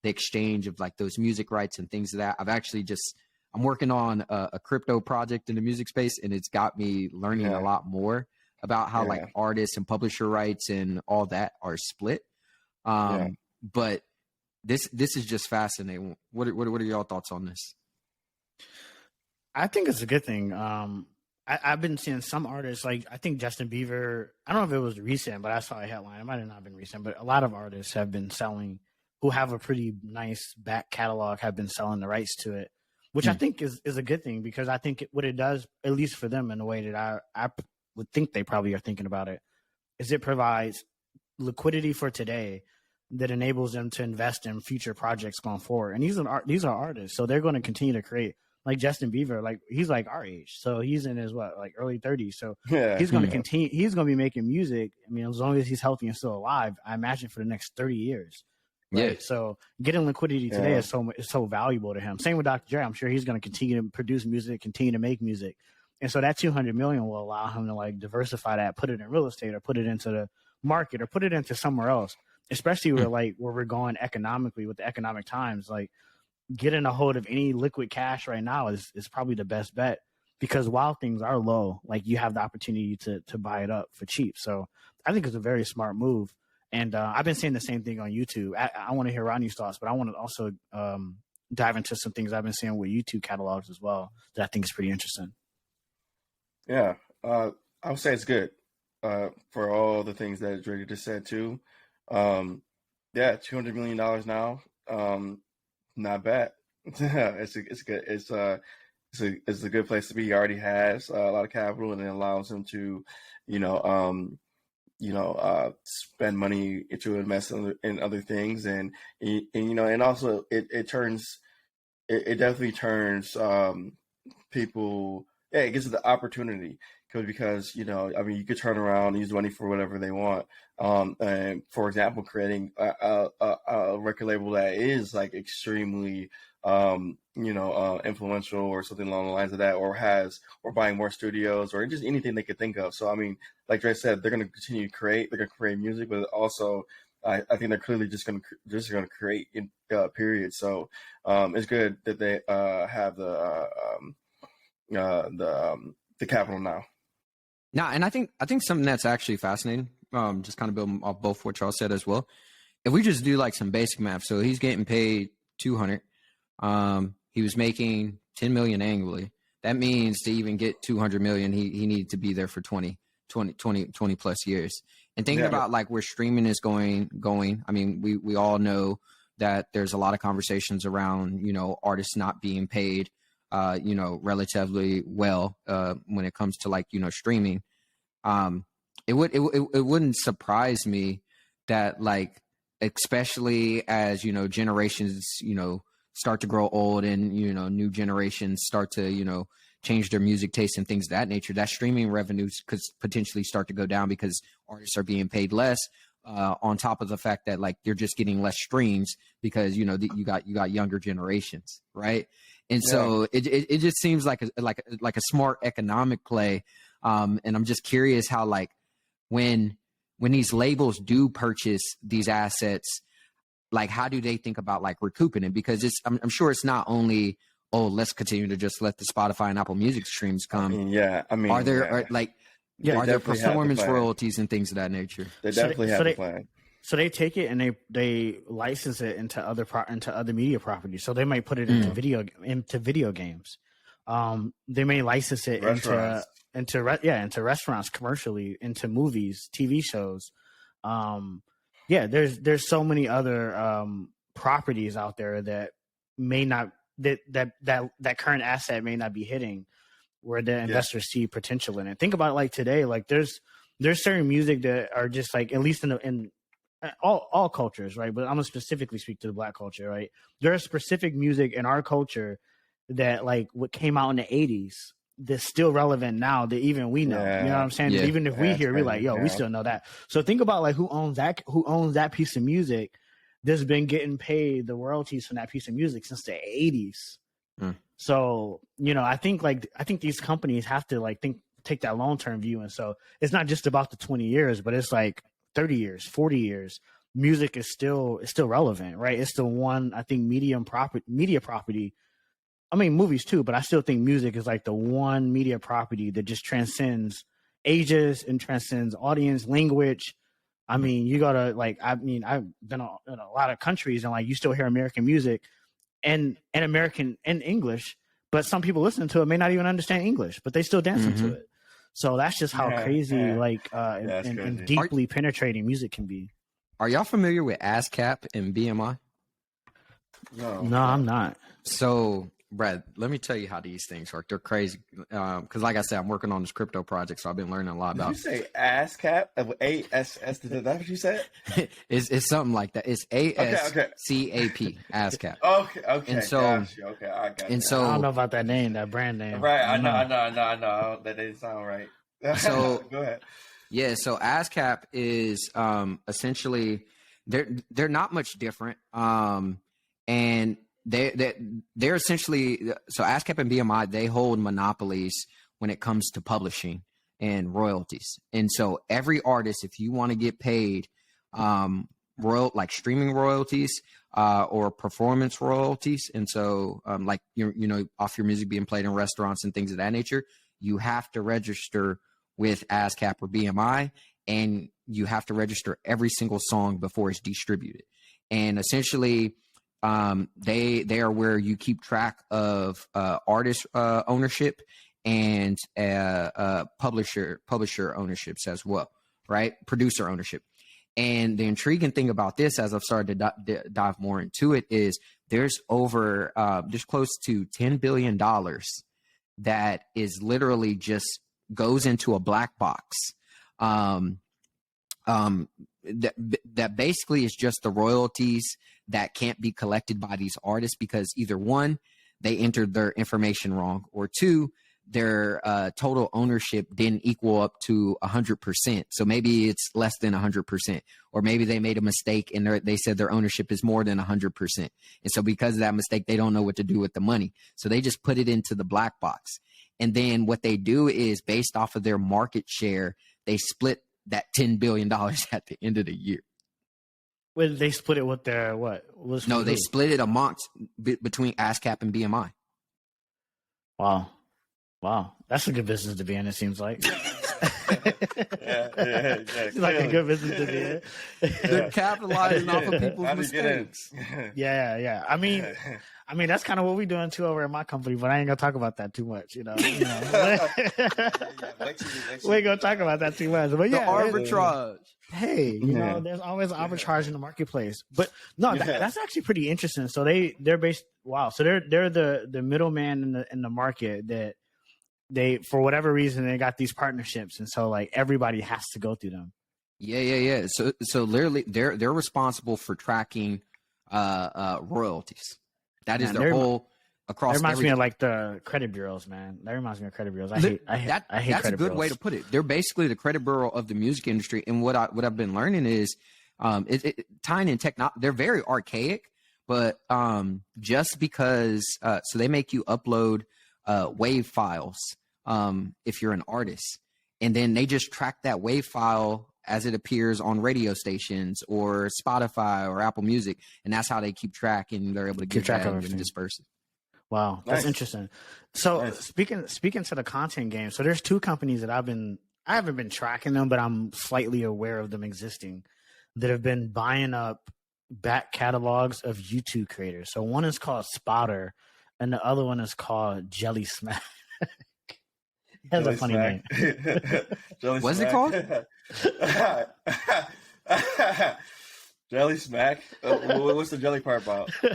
the exchange of those music rights and things of that. I've actually just I'm working on a crypto project in the music space, and it's got me learning a lot more about how like artists and publisher rights and all that are split. But this is just fascinating. What are your thoughts on this? I think it's a good thing. I've been seeing some artists, like I think Justin Bieber, I don't know if it was recent, but I saw a headline. It might have not been recent, but a lot of artists have been selling, who have a pretty nice back catalog, have been selling the rights to it, which I think is a good thing, because I think what it does, at least for them in a way that I would think they probably are thinking about it, is it provides liquidity for today that enables them to invest in future projects going forward. And these are artists, so they're going to continue to create. Like Justin Bieber, like he's like our age, so he's in his early 30s. So he's going to continue. He's going to be making music. I mean, as long as he's healthy and still alive, I imagine for the next 30 years. Right? Yeah. So getting liquidity today is so valuable to him. Same with Dr. Dre. I'm sure he's going to continue to produce music, continue to make music, and so that $200 million will allow him to like diversify that, put it in real estate, or put it into the market, or put it into somewhere else. Especially where we're going economically with the economic times, like. Getting a hold of any liquid cash right now is probably the best bet, because while things are low, like you have the opportunity to buy it up for cheap. So I think it's a very smart move. And I've been saying the same thing on YouTube. I want to hear Rodney's thoughts, but I want to also dive into some things I've been seeing with YouTube catalogs as well that I think is pretty interesting. Yeah, I would say it's good for all the things that Drake just said too. $200 million now. Not bad. It's good. It's a good place to be. He already has a lot of capital, and it allows him to, spend money to invest in other things, and also it definitely turns people. Yeah, it gives it the opportunity. Because you could turn around and use money for whatever they want. And for example, creating a record label that is like extremely, influential, or something along the lines of that, or buying more studios, or just anything they could think of. So I mean, like Dre said, they're going to continue to create. They're going to create music, but also I think they're clearly just going to create. Period. So it's good that they have the capital now. No, and I think something that's actually fascinating, just kind of building off both what y'all said as well. If we just do like some basic math, so he's getting paid $200. He was making $10 million annually. That means to even get $200 million, he needed to be there for 20 plus years. And thinking about like where streaming is going. I mean, we all know that there's a lot of conversations around, artists not being paid relatively well when it comes to like, streaming. It wouldn't surprise me that like, especially as, generations, start to grow old, and, new generations start to, change their music taste and things of that nature, that streaming revenues could potentially start to go down because artists are being paid less, on top of the fact that like you're just getting less streams because, you got younger generations. Right. And so it just seems like a smart economic play. And I'm just curious how like when these labels do purchase these assets, like how do they think about like recouping it? Because I'm sure it's not only, let's continue to just let the Spotify and Apple Music streams come. Are there are there performance royalties and things of that nature? They definitely have a plan. So they take it and they license it into other media properties. So they might put it into video games. They may license it into restaurants commercially, into movies, TV shows. There's so many other properties out there that may not that current asset may not be hitting, where the investors see potential in it. Think about it like today, like there's certain music that are just like, at least in all cultures, right? But I'm gonna specifically speak to the Black culture, right? There's specific music in our culture that like what came out in the 80s that's still relevant now that even we know. You know what I'm saying? Yeah. Even if we hear, we're like, we still know that. So think about like who owns that piece of music that's been getting paid the royalties from that piece of music since the 80s. So, I think these companies have to take that long-term view. And so it's not just about the 20 years, but it's like 30 years, 40 years. Music is still relevant, right? It's the one, I think, media property I mean, movies too, but I still think music is like the one media property that just transcends ages and transcends audience, language. I mean, you gotta I've been in a lot of countries, and like you still hear American music and American and English, but some people listening to it may not even understand English, but they still dancing to it. So that's just how crazy and deeply penetrating music can be. Are y'all familiar with ASCAP and BMI? No, I'm not. So, Brad, let me tell you how these things work. They're crazy. Because like I said, I'm working on this crypto project, so I've been learning a lot about it. Did you say ASCAP? ASS? Is that what you said? It's something like that. It's ASCAP, ASCAP. Okay. And so, I got you. And so, I don't know about that name, that brand name. Right, I know. That didn't sound right. So, go ahead. Yeah, so ASCAP is essentially they're not much different, and they're essentially, so ASCAP and BMI, they hold monopolies when it comes to publishing and royalties. And so every artist, if you want to get paid like streaming royalties or performance royalties, and so like off your music being played in restaurants and things of that nature, you have to register with ASCAP or BMI, and you have to register every single song before it's distributed. And essentially, they are where you keep track of artist ownership and publisher ownerships as well, right? Producer ownership. And the intriguing thing about this, as I've started to dive more into it, is there's close to $10 billion that is literally just goes into a black box that basically is just the royalties that can't be collected by these artists because either one, they entered their information wrong, or two, their total ownership didn't equal up to 100%. So maybe it's less than 100%, or maybe they made a mistake and they said their ownership is more than 100%. And so because of that mistake, they don't know what to do with the money. So they just put it into the black box. And then what they do is, based off of their market share, they split that $10 billion at the end of the year. Well, they split it with their what? No, they split it amongst between ASCAP and BMI. Wow. That's a good business to be in, it seems like. It's like a good business to be in. They're capitalizing off of people's mistakes. Yeah. I mean, that's kind of what we're doing too over at my company, but I ain't gonna talk about that too much, We ain't gonna talk about that too much. But the arbitrage. Hey, there's always arbitrage in the marketplace. But no, that's actually pretty interesting. So they're based. Wow. So they're the middleman in the market that they, for whatever reason, they got these partnerships, and so like everybody has to go through them. Yeah. So literally, they're responsible for tracking royalties. That is their whole across. That reminds me of like the credit bureaus, man. That reminds me of credit bureaus. I hate that's credit a good bureaus. way to put it. They're basically the credit bureau of the music industry. And what I've been learning is, tying in they're very archaic, but just because so they make you upload WAV files if you're an artist, and then they just track that WAV file as it appears on radio stations or Spotify or Apple Music, and that's how they keep track, and they're able to keep track of everything and disperse it. Wow, that's interesting. So speaking to the content game, so there's two companies that I haven't been tracking them, but I'm slightly aware of them existing, that have been buying up back catalogs of YouTube creators. So one is called Spotter, and the other one is called Jelly Smack. That's a funny name. What's it called? Jelly Smack? What's the jelly part about? I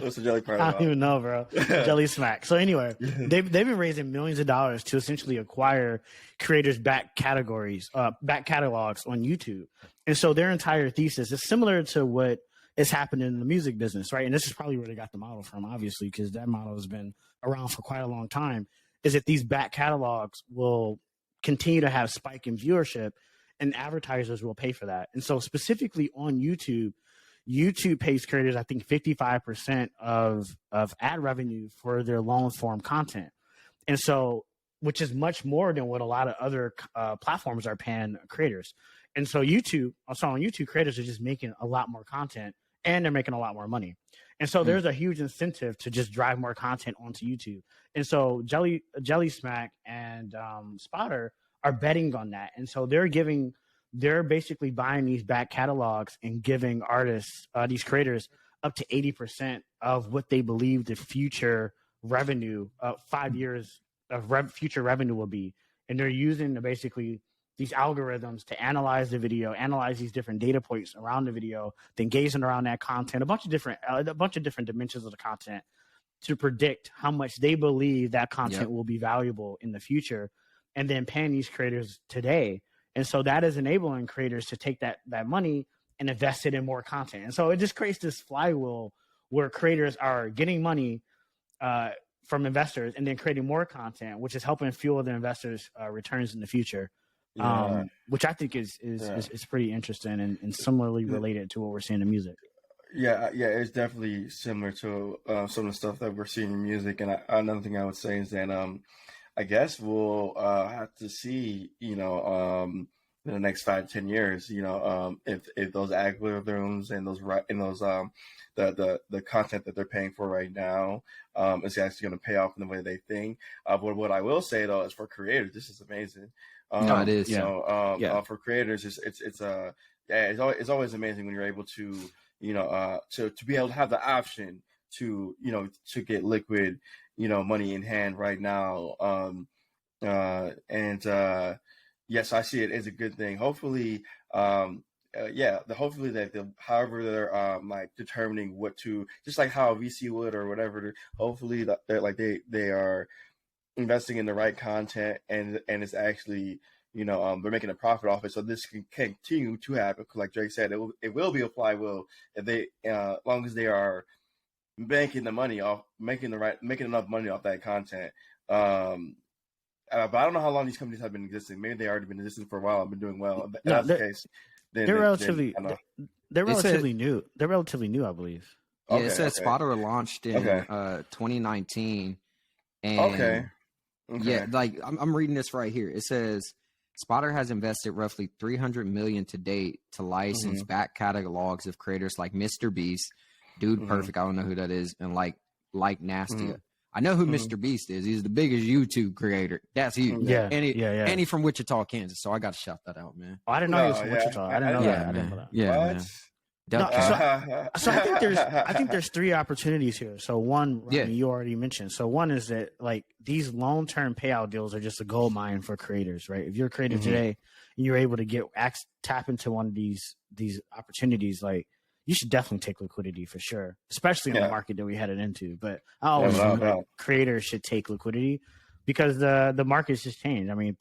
don't even know, bro. Jelly Smack. So anyway, they've been raising millions of dollars to essentially acquire creators' back catalogs on YouTube. And so their entire thesis is similar to what is happening in the music business, right? And this is probably where they got the model from, obviously, because that model has been around for quite a long time, is that these back catalogs will continue to have spike in viewership, and advertisers will pay for that. And so specifically on YouTube pays creators, I think 55% of ad revenue for their long form content. And so, which is much more than what a lot of other platforms are paying creators. And so on YouTube creators are just making a lot more content, and they're making a lot more money. And so there's a huge incentive to just drive more content onto YouTube. And so Jelly Smack and Spotter are betting on that. And so they're basically buying these back catalogs and giving artists, these creators, up to 80% of what they believe the future revenue, 5 years of future revenue will be. And they're using basically these algorithms to analyze the video, analyze these different data points around the video, then gazing around that content, a bunch of different dimensions of the content to predict how much they believe that content will be valuable in the future, and then paying these creators today. And so that is enabling creators to take that money and invest it in more content. And so it just creates this flywheel where creators are getting money from investors and then creating more content, which is helping fuel the investors' returns in the future. Which I think is pretty interesting and similarly related to what we're seeing in music. Yeah, it's definitely similar to some of the stuff that we're seeing in music. And another thing I would say is that I guess we'll have to see, in the next 5 to 10 years, if those algorithms and the content that they're paying for right now is actually going to pay off in the way they think. But what I will say though is for creators, this is amazing. No, it is. For creators, it's always amazing when you're able to to be able to have the option to get liquid money in hand right now. Yes, I see it as a good thing. Hopefully, hopefully that however they're like determining what to, just like how a VC would or whatever. Hopefully they are investing in the right content and it's actually they're making a profit off it, so this can continue to happen. Like Drake said, it will be a flywheel if they as long as they are making enough money off that content. But I don't know how long these companies have been existing. Maybe they already been existing for a while and been doing well. If that's the case, they're relatively new. They're relatively new, I believe. Yeah, it says Spotter launched in 2019. And yeah, like I'm reading this right here. It says Spotter has invested roughly $300 million to date to license back catalogs of creators like Mr. Beast, Dude Perfect, I don't know who that is, and like Nastia. I know who Mr. Beast is. He's the biggest YouTube creator. That's you. Yeah. And he from Wichita, Kansas. So I got to shout that out, man. Oh, I didn't know he was from Wichita. I didn't know that. I didn't know that. Yeah, man. So I think there's 3 opportunities here. So one, Rodney, you already mentioned. So one is that like these long-term payout deals are just a gold mine for creators, right? If you're a creator today and you're able to tap into one of these opportunities, like you should definitely take liquidity for sure, especially in the market that we headed into. But I always think creators should take liquidity because the market's just changed. I mean,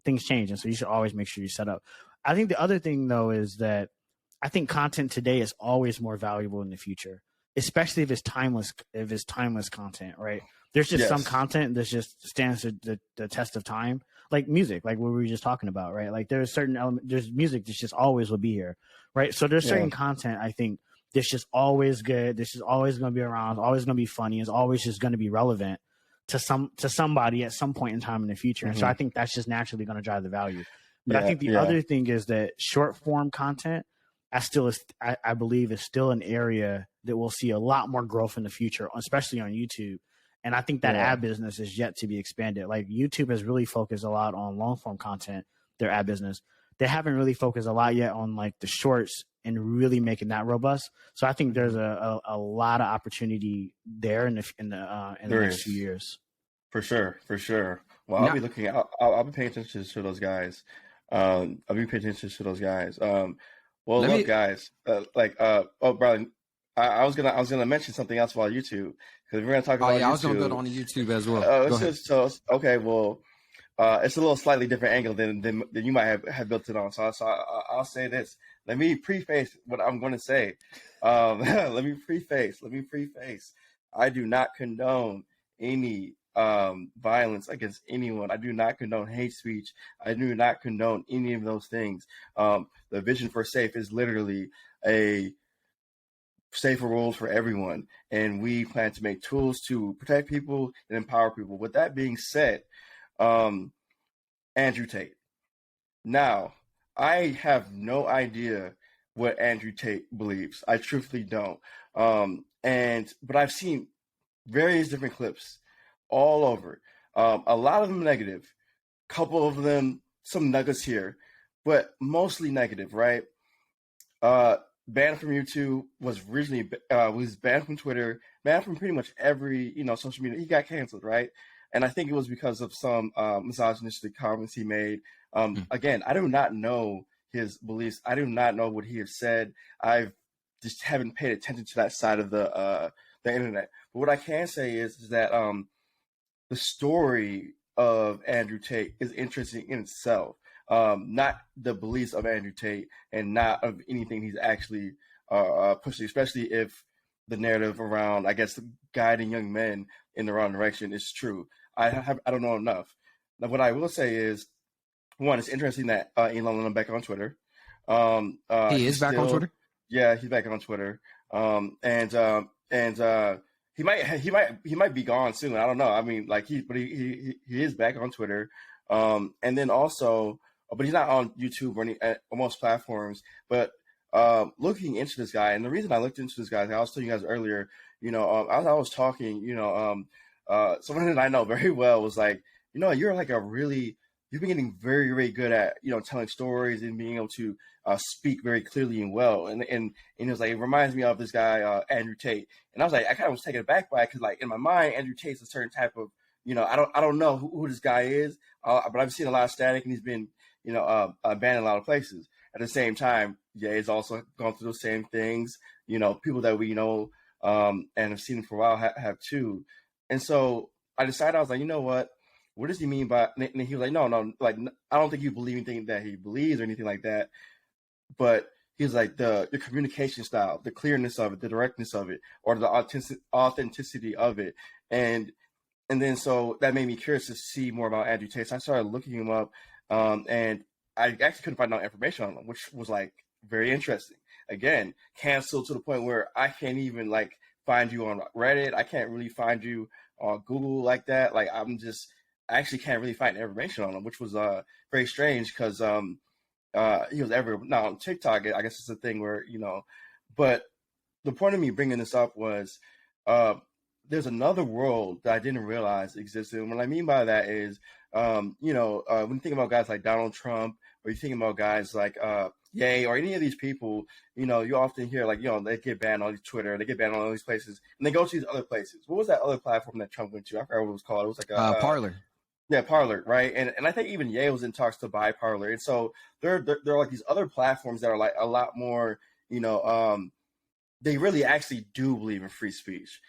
things change, and so you should always make sure you set up. I think the other thing though is that I think content today is always more valuable in the future, especially if it's timeless content, right? There's just some content that just stands the test of time, like music, like what we were just talking about, right? Like there's certain there's music that's just always will be here, right? So there's certain content I think that's just always good, this is always going to be around, always going to be funny, is always just going to be relevant to somebody at some point in time in the future. And so I think that's just naturally going to drive the value. But I think the other thing is that short form content, I believe is still an area that we'll see a lot more growth in the future, especially on YouTube. And I think that ad business is yet to be expanded. Like YouTube has really focused a lot on long form content, their ad business. They haven't really focused a lot yet on like the shorts and really making that robust. So I think there's a lot of opportunity there in the next few years. For sure. Well, I'll be looking. I'll be paying attention to those guys. Well, look, guys. Brylan, I was gonna mention something else about YouTube because we're gonna talk about. I was gonna go on YouTube as well. It's a little slightly different angle than you might have built it on. So I'll say this. Let me preface what I'm going to say. Let me preface. I do not condone any violence against anyone. I do not condone hate speech. I do not condone any of those things. The Vision for Safe is literally a safer world for everyone, and we plan to make tools to protect people and empower people. With that being said, Andrew Tate. Now, I have no idea what Andrew Tate believes. I truthfully don't. But I've seen various different clips all over. A lot of them negative, couple of them some nuggets here, but mostly negative, right? Banned from YouTube, was originally was banned from Twitter, banned from pretty much every social media. He got canceled, right? And I think it was because of some misogynistic comments he made. Again, I do not know his beliefs. I do not know what he has said. I just haven't paid attention to that side of the internet. But what I can say is that the story of Andrew Tate is interesting in itself. Not the beliefs of Andrew Tate and not of anything he's actually pushing, especially if the narrative around, I guess, guiding young men in the wrong direction is true. I don't know enough. Now, what I will say is, one, it's interesting that Elon is back on Twitter. He is back on Twitter? Yeah, he's back on Twitter. He might be gone soon. I don't know. I mean, like he is back on Twitter. And then also, but he's not on YouTube or on most platforms. But looking into this guy, and the reason I looked into this guy, I was telling you guys earlier, as I was talking, someone that I know very well was like, you've been getting very, very good at, telling stories and being able to speak very clearly and well. And it was like, it reminds me of this guy, Andrew Tate. And I was like, I kind of was taken aback by it because, like, in my mind, Andrew Tate's a certain type of, I don't know who this guy is, but I've seen a lot of static and he's been, banned in a lot of places. At the same time, he's also gone through those same things. People that we know and have seen him for a while have too. And so I decided, I was like, you know what does he mean by, and he was like, no, like, I don't think you believe anything that he believes or anything like that. But he's like, the communication style, the clearness of it, the directness of it, or the authenticity of it. And then so that made me curious to see more about Andrew Tate. So I started looking him up, and I actually couldn't find out information on him, which was like very interesting. Again, canceled to the point where I can't even like find you on Reddit. I can't really find you on Google like that. Like I actually can't really find information on him, which was very strange because he was everywhere. Now on TikTok, I guess it's a thing where, but the point of me bringing this up was there's another world that I didn't realize existed. And what I mean by that is, when you think about guys like Donald Trump, or you think about guys like Ye, or any of these people, you often hear like, they get banned on Twitter, they get banned on all these places, and they go to these other places. What was that other platform that Trump went to? I forgot what it was called. It was like Parler. Yeah, Parler, right? And I think even Ye was in talks to buy Parler. And so there are like these other platforms that are like a lot more, they really actually do believe in free speech,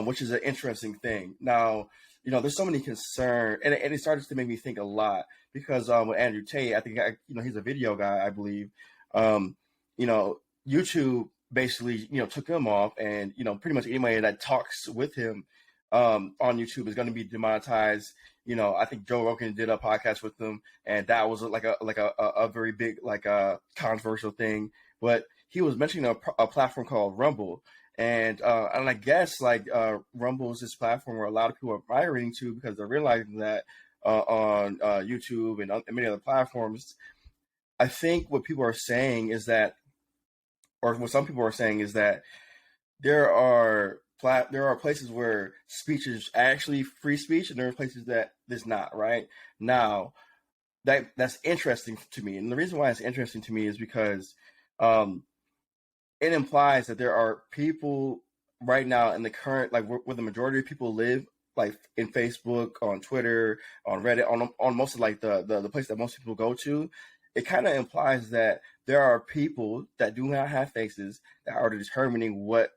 which is an interesting thing. Now, there's so many concerns, and it started to make me think a lot because with Andrew Tate, I think, he's a video guy, I believe. YouTube basically, took him off, and, pretty much anybody that talks with him on YouTube is going to be demonetized. I think Joe Rogan did a podcast with them, and that was like a very big, like a controversial thing. But he was mentioning a platform called Rumble, and I guess like Rumble is this platform where a lot of people are migrating to because they're realizing that on YouTube and many other platforms. I think what people are saying is that, or what some people are saying is that there are places where speech is actually free speech, and there are places that it's not. Right now, that's interesting to me, and the reason why it's interesting to me is because it implies that there are people right now in the current, like where the majority of people live, like in Facebook, on Twitter, on Reddit, on most of like the place that most people go to. It kind of implies that there are people that do not have faces that are determining what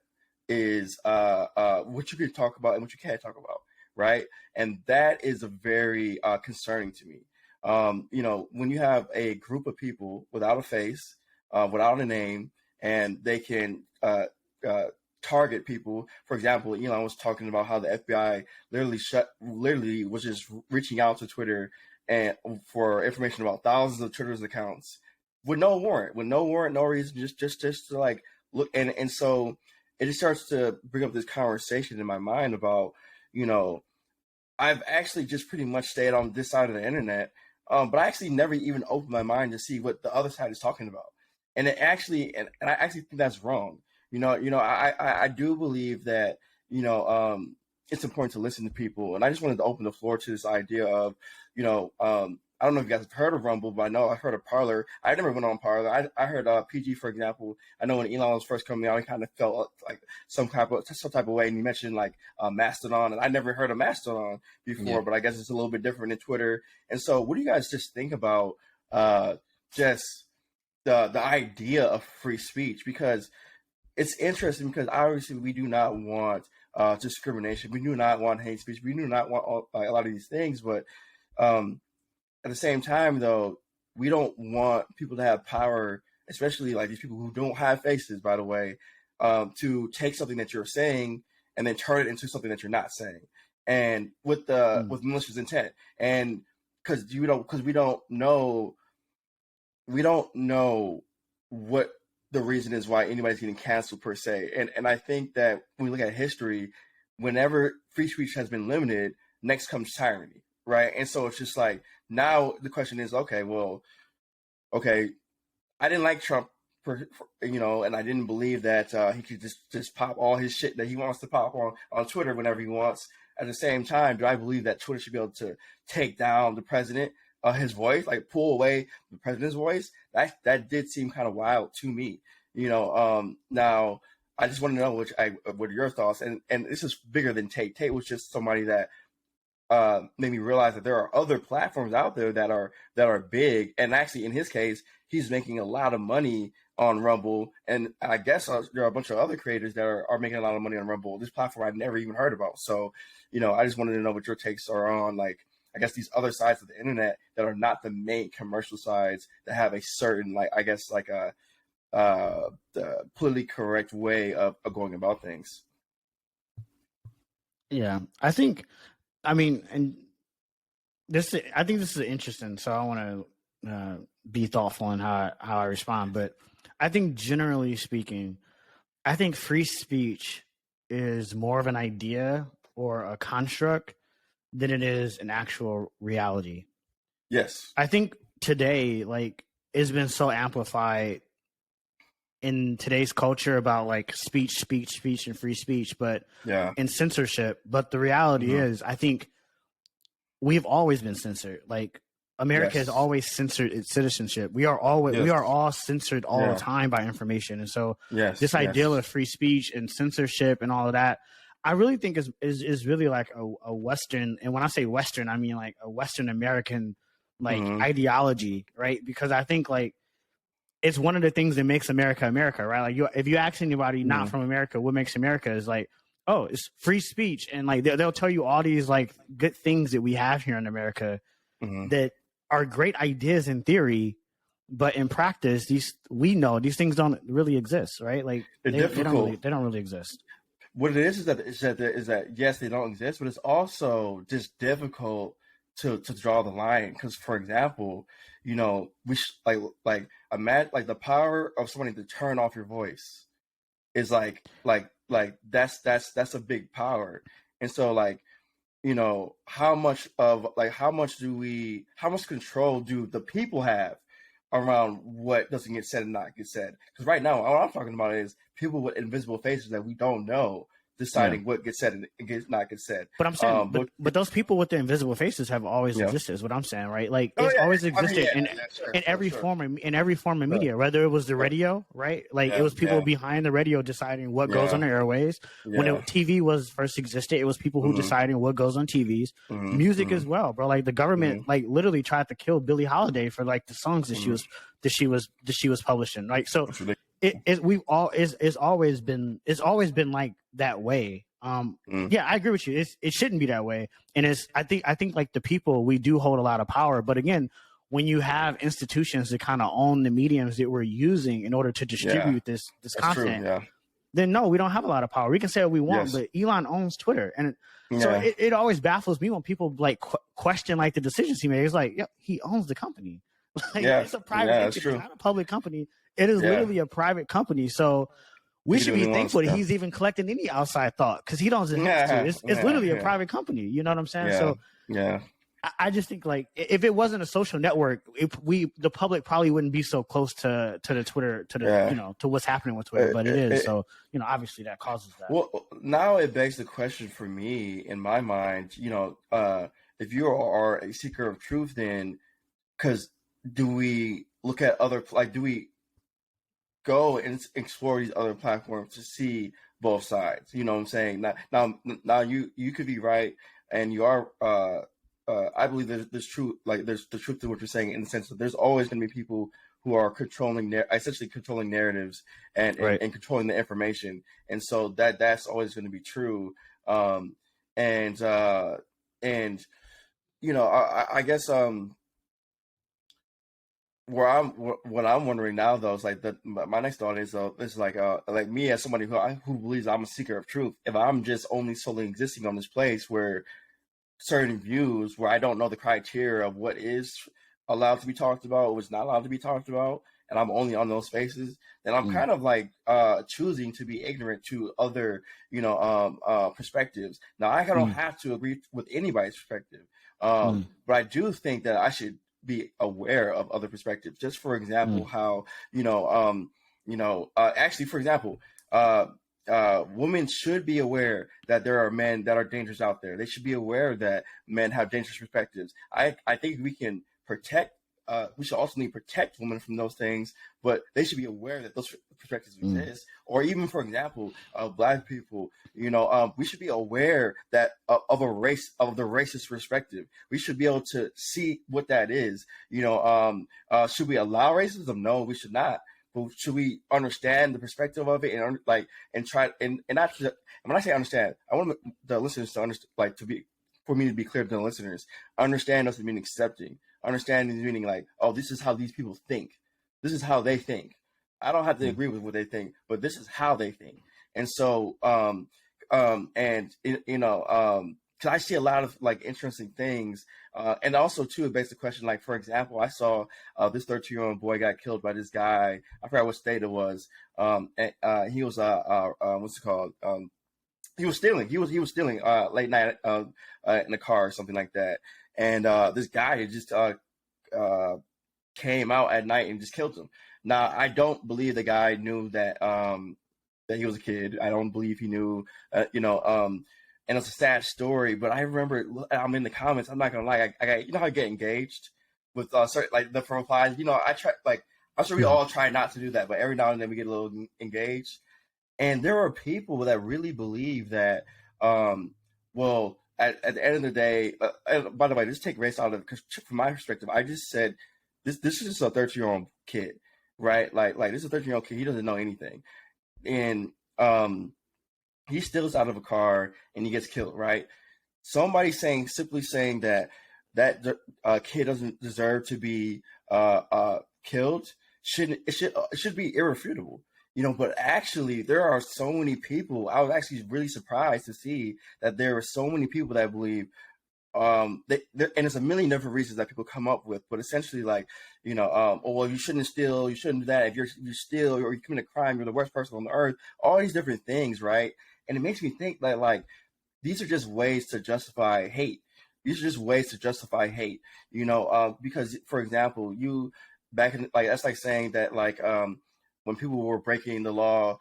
is what you can talk about and what you can't talk about, right? And that is a very concerning to me. When you have a group of people without a face, without a name, and they can target people. For example, Elon was talking about how the FBI literally was just reaching out to Twitter and for information about thousands of Twitter's accounts with no warrant, no reason, just to like look. And so it just starts to bring up this conversation in my mind about, I've actually just pretty much stayed on this side of the internet, but I actually never even opened my mind to see what the other side is talking about. and I actually think that's wrong. I do believe that it's important to listen to people, and I just wanted to open the floor to this idea of I don't know if you guys have heard of Rumble, but I know I've heard of Parler. I never went on Parler. I heard PG, for example. I know when Elon was first coming out, he kind of felt like some type of way, and he mentioned like Mastodon, and I never heard of Mastodon before, but I guess it's a little bit different than Twitter. And so, what do you guys just think about just the idea of free speech? Because it's interesting, because obviously we do not want discrimination, we do not want hate speech, we do not want a lot of these things, but at the same time, though, we don't want people to have power, especially like these people who don't have faces, by the way, to take something that you're saying and then turn it into something that you're not saying, and with malicious intent. And because we don't know what the reason is why anybody's getting canceled per se. And I think that when we look at history, whenever free speech has been limited, next comes tyranny, right? And so it's just like, now the question is, okay, I didn't like Trump, and I didn't believe that he could just pop all his shit that he wants to pop on Twitter whenever he wants. At the same time, do I believe that Twitter should be able to take down the president, his voice, like pull away the president's voice? That did seem kind of wild to me. Now I just want to know what are your thoughts? And this is bigger than Tate. Tate was just somebody that made me realize that there are other platforms out there that are big. And actually, in his case, he's making a lot of money on Rumble. And I guess there are a bunch of other creators that are making a lot of money on Rumble. This platform I'd never even heard about. So, I just wanted to know what your takes are on, like, I guess these other sides of the internet that are not the main commercial sides, that have a certain, like, I guess, like the politically correct way of going about things. Yeah, I think this is interesting. So I want to be thoughtful in how I respond. But I think, generally speaking, I think free speech is more of an idea or a construct than it is an actual reality. Yes. I think today, like, it's been so amplified in today's culture about like speech and free speech, but and censorship. But the reality is, I think we've always been censored. Like, America has always censored its citizenship. We are all censored all the time by information. And so this idea of free speech and censorship and all of that, I really think is really like a Western, and when I say Western, I mean like a Western American like ideology, right? Because I think like it's one of the things that makes America America, right? Like, if you ask anybody not from America what makes America, is like, oh, it's free speech, and like they'll tell you all these like good things that we have here in America that are great ideas in theory, but in practice, these things don't really exist, right? Like they don't really exist. What it is that yes, they don't exist, but it's also just difficult to draw the line. Because, for example, we imagine like the power of somebody to turn off your voice is like that's a big power. And so like, how much control do the people have around what doesn't get said and not get said? Because right now, all I'm talking about is people with invisible faces that we don't know deciding what gets said and not get said. But I'm saying, but those people with the invisible faces have always existed. Is what I'm saying, right? Like it's always existed in every form of media. Whether it was the radio, right? Like it was people behind the radio deciding what goes on the airways. When TV was first existed, it was people who decided what goes on TVs. Music as well, bro. Like the government, like literally tried to kill Billie Holiday for like the songs that she was publishing. Like so. It's always been like that way. Yeah, I agree with you. It shouldn't be that way. And I think like the people, we do hold a lot of power. But again, when you have institutions that kind of own the mediums that we're using in order to distribute this content, then no, we don't have a lot of power. We can say what we want, but Elon owns Twitter, and so it always baffles me when people like question like the decisions he made. It's like, he owns the company. Like, it's a private entity, it's not a public company. It is literally a private company. So we should be thankful that he's even collecting any outside thought, because he doesn't have to. It's literally a private company. You know what I'm saying? I just think like if it wasn't a social network, the public probably wouldn't be so close to the Twitter, to the to what's happening with Twitter, but it is. So obviously that causes that. Well, now it begs the question for me in my mind. If you are a seeker of truth, then because do we look at other do we go and explore these other platforms to see both sides? You know what I'm saying? Now you could be right, and you are. I believe there's truth, there's the truth to what you're saying, in the sense that there's always going to be people who are essentially controlling narratives and controlling the information, and so that's always going to be true. I guess what I'm wondering now though is my next thought is me as somebody who believes I'm a seeker of truth. If I'm just only solely existing on this place where certain views, where I don't know the criteria of what is allowed to be talked about, what's not allowed to be talked about, and I'm only on those spaces, then I'm kind of choosing to be ignorant to other perspectives. Now I don't have to agree with anybody's perspective, but I do think that I should be aware of other perspectives. Just for example, how actually, for example, women should be aware that there are men that are dangerous out there. They should be aware that men have dangerous perspectives. I think we can protect. We should also need to protect women from those things, but they should be aware that those perspectives exist. Or even, for example, Black people, we should be aware that of the racist perspective. We should be able to see what that is. Should we allow racism? No, we should not. But should we understand the perspective of it and try and not? And when I say understand, I want the listeners to understand, for me to be clear to the listeners. Understand doesn't mean accepting. Understanding is meaning this is how these people think. This is how they think. I don't have to agree with what they think, but this is how they think. And so, because I see a lot of interesting things, and also too, it begs the question. For example, I saw this 13-year-old boy got killed by this guy. I forgot what state it was. And he was what's it called? He was stealing. He was stealing late night in a car or something like that. And this guy just came out at night and just killed him. Now, I don't believe the guy knew that he was a kid. I don't believe he knew, and it's a sad story. But I remember I'm in the comments. I'm not gonna lie. I got, how I get engaged with certain the replies. I try I'm sure we all try not to do that, but every now and then we get a little engaged. And there are people that really believe that, at the end of the day, and by the way, just take race out of it, because from my perspective, I just said this is just a 13-year-old kid, right? This is a 13-year-old kid. He doesn't know anything, and he steals out of a car and he gets killed, right? Somebody simply saying that kid doesn't deserve to be killed should be irrefutable. But actually, there are so many people. I was actually really surprised to see that there are so many people that believe, and it's a million different reasons that people come up with. But essentially, you shouldn't steal, you shouldn't do that. If you steal or you commit a crime, you're the worst person on the earth. All these different things, right? And it makes me think that these are just ways to justify hate. These are just ways to justify hate. Because for example, back in that's like saying that when people were breaking the law,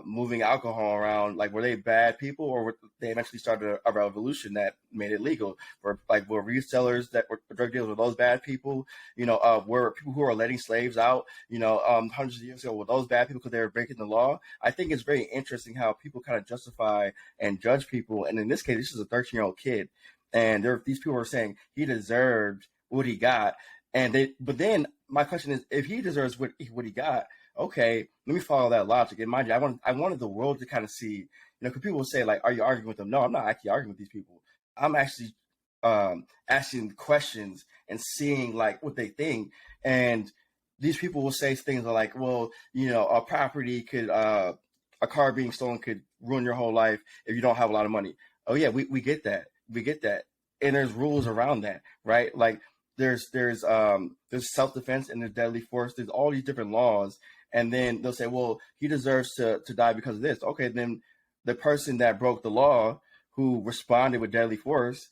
moving alcohol around, were they bad people, or were they eventually started a revolution that made it legal? Were resellers that were drug dealers, were those bad people? Were people who were letting slaves out, hundreds of years ago, were those bad people because they were breaking the law? I think it's very interesting how people kind of justify and judge people. And in this case, this is a 13-year-old kid, and these people are saying he deserved what he got. But then my question is, if he deserves what he got, okay, let me follow that logic. And mind you, I wanted the world to kind of see, because people will say, are you arguing with them? No, I'm not actually arguing with these people. I'm actually asking questions and seeing what they think. And these people will say things like, well, a property could, a car being stolen could ruin your whole life if you don't have a lot of money. Oh yeah, we get that. We get that. And there's rules around that, right? There's self-defense and there's deadly force. There's all these different laws. And then they'll say, well, he deserves to die because of this. Okay, then the person that broke the law, who responded with deadly force,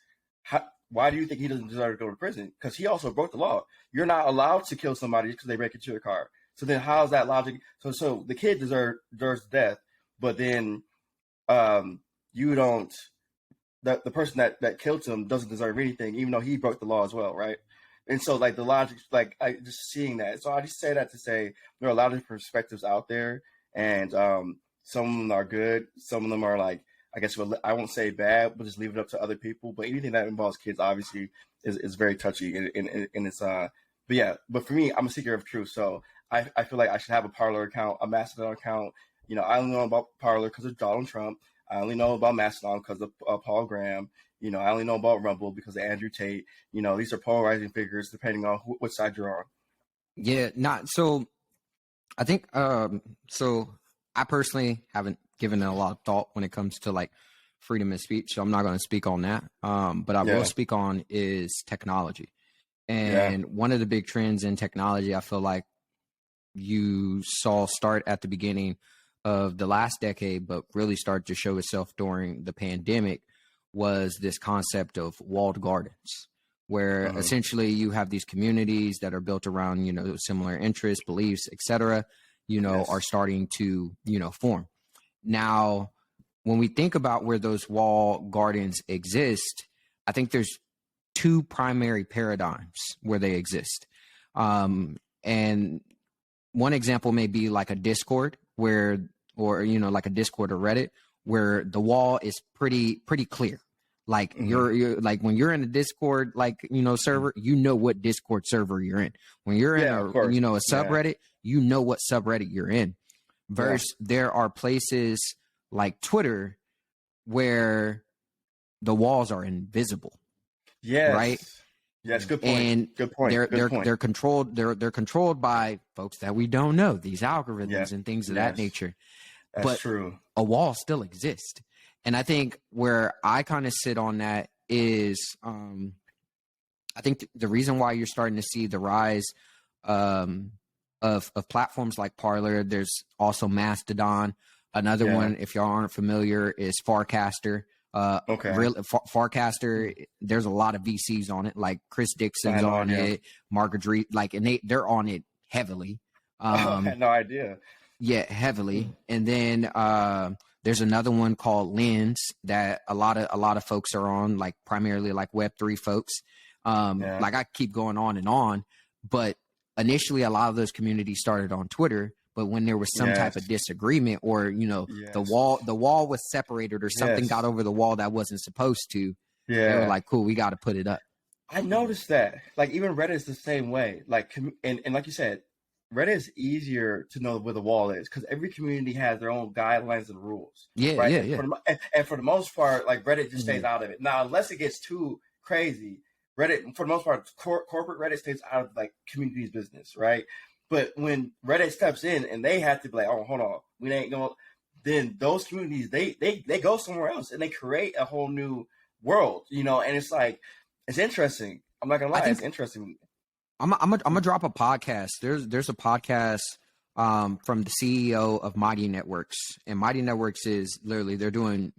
why do you think he doesn't deserve to go to prison? Because he also broke the law. You're not allowed to kill somebody because they break into your car. So then how's that logic? So the kid deserves death, but then you don't, the person that killed him doesn't deserve anything, even though he broke the law as well, right? And so like the logic, like I just seeing that. So I just say that to say there are a lot of perspectives out there, and some of them are good, some of them are like, I guess I won't say bad, but just leave it up to other people. But anything that involves kids obviously is very touchy, and it's but yeah. But for me, I'm a seeker of truth, so I feel like I should have a Parler account, a Mastodon account. You know, I only know about Parler because of Donald Trump. I only know about Mastodon because of Paul Graham. You know, I only know about Rumble because of Andrew Tate. You know, these are polarizing figures depending on which side you're on. Yeah, so I think so I personally haven't given it a lot of thought when it comes to like freedom of speech, so I'm not going to speak on that. But I will speak on is technology. And one of the big trends in technology, I feel like you saw start at the beginning of the last decade, but really started to show itself during the pandemic, was this concept of walled gardens, where essentially you have these communities that are built around, you know, similar interests, beliefs, etc., you know, are starting to, you know, form. Now, when we think about where those wall gardens exist, I think there's two primary paradigms where they exist. And one example may be like a Discord or like a Discord or Reddit, where the wall is pretty clear. Like you're like when you're in a Discord, like, you know, server, you know what Discord server you're in. When you're in a, you know, a subreddit, you know what subreddit you're in. Versus there are places like Twitter where the walls are invisible. Yes. Right. Yes. Good point. And good point. They're controlled. They're controlled by folks that we don't know, these algorithms and things of that nature. That's true. A wall still exists. And I think where I kind of sit on that is, I think the reason why you're starting to see the rise of platforms like Parler, there's also Mastodon. Another one, if y'all aren't familiar, is Farcaster. Farcaster, there's a lot of VCs on it, like Chris Dixon's on it, Margaret Reed, like, and they're on it heavily. I had no idea. Yeah, heavily. And then there's another one called Lens that a lot of folks are on, like primarily like Web3 folks. Like I keep going on, but initially a lot of those communities started on Twitter. But when there was some type of disagreement, or, you know, the wall was separated, or something got over the wall that wasn't supposed to, they were like, cool, we got to put it up. I noticed that. Like, even Reddit is the same way. Like, and like you said, Reddit is easier to know where the wall is because every community has their own guidelines and rules. And for the most part, like, Reddit just stays out of it. Now, unless it gets too crazy, Reddit, for the most part, corporate Reddit stays out of, like, community's business, right? But when Reddit steps in and they have to be like, oh, hold on, we ain't going, then those communities, they go somewhere else and they create a whole new world, you know? And it's like, it's interesting. I'm not gonna lie, it's interesting. I'm gonna drop a podcast. There's a podcast from the CEO of Mighty Networks, and Mighty Networks is they're doing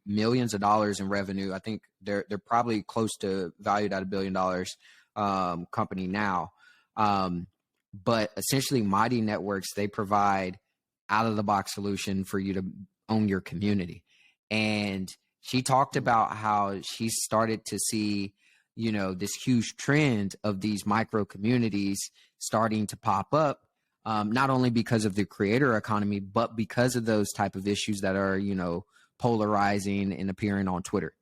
millions of dollars in revenue. I think they're probably close to valued at $1 billion company now. But essentially, Mighty Networks, they provide out of the box solution for you to own your community. And she talked about how she started to see, you know, this huge trend of these micro communities starting to pop up, not only because of the creator economy, but because of those type of issues that are, you know, polarizing and appearing on Twitter.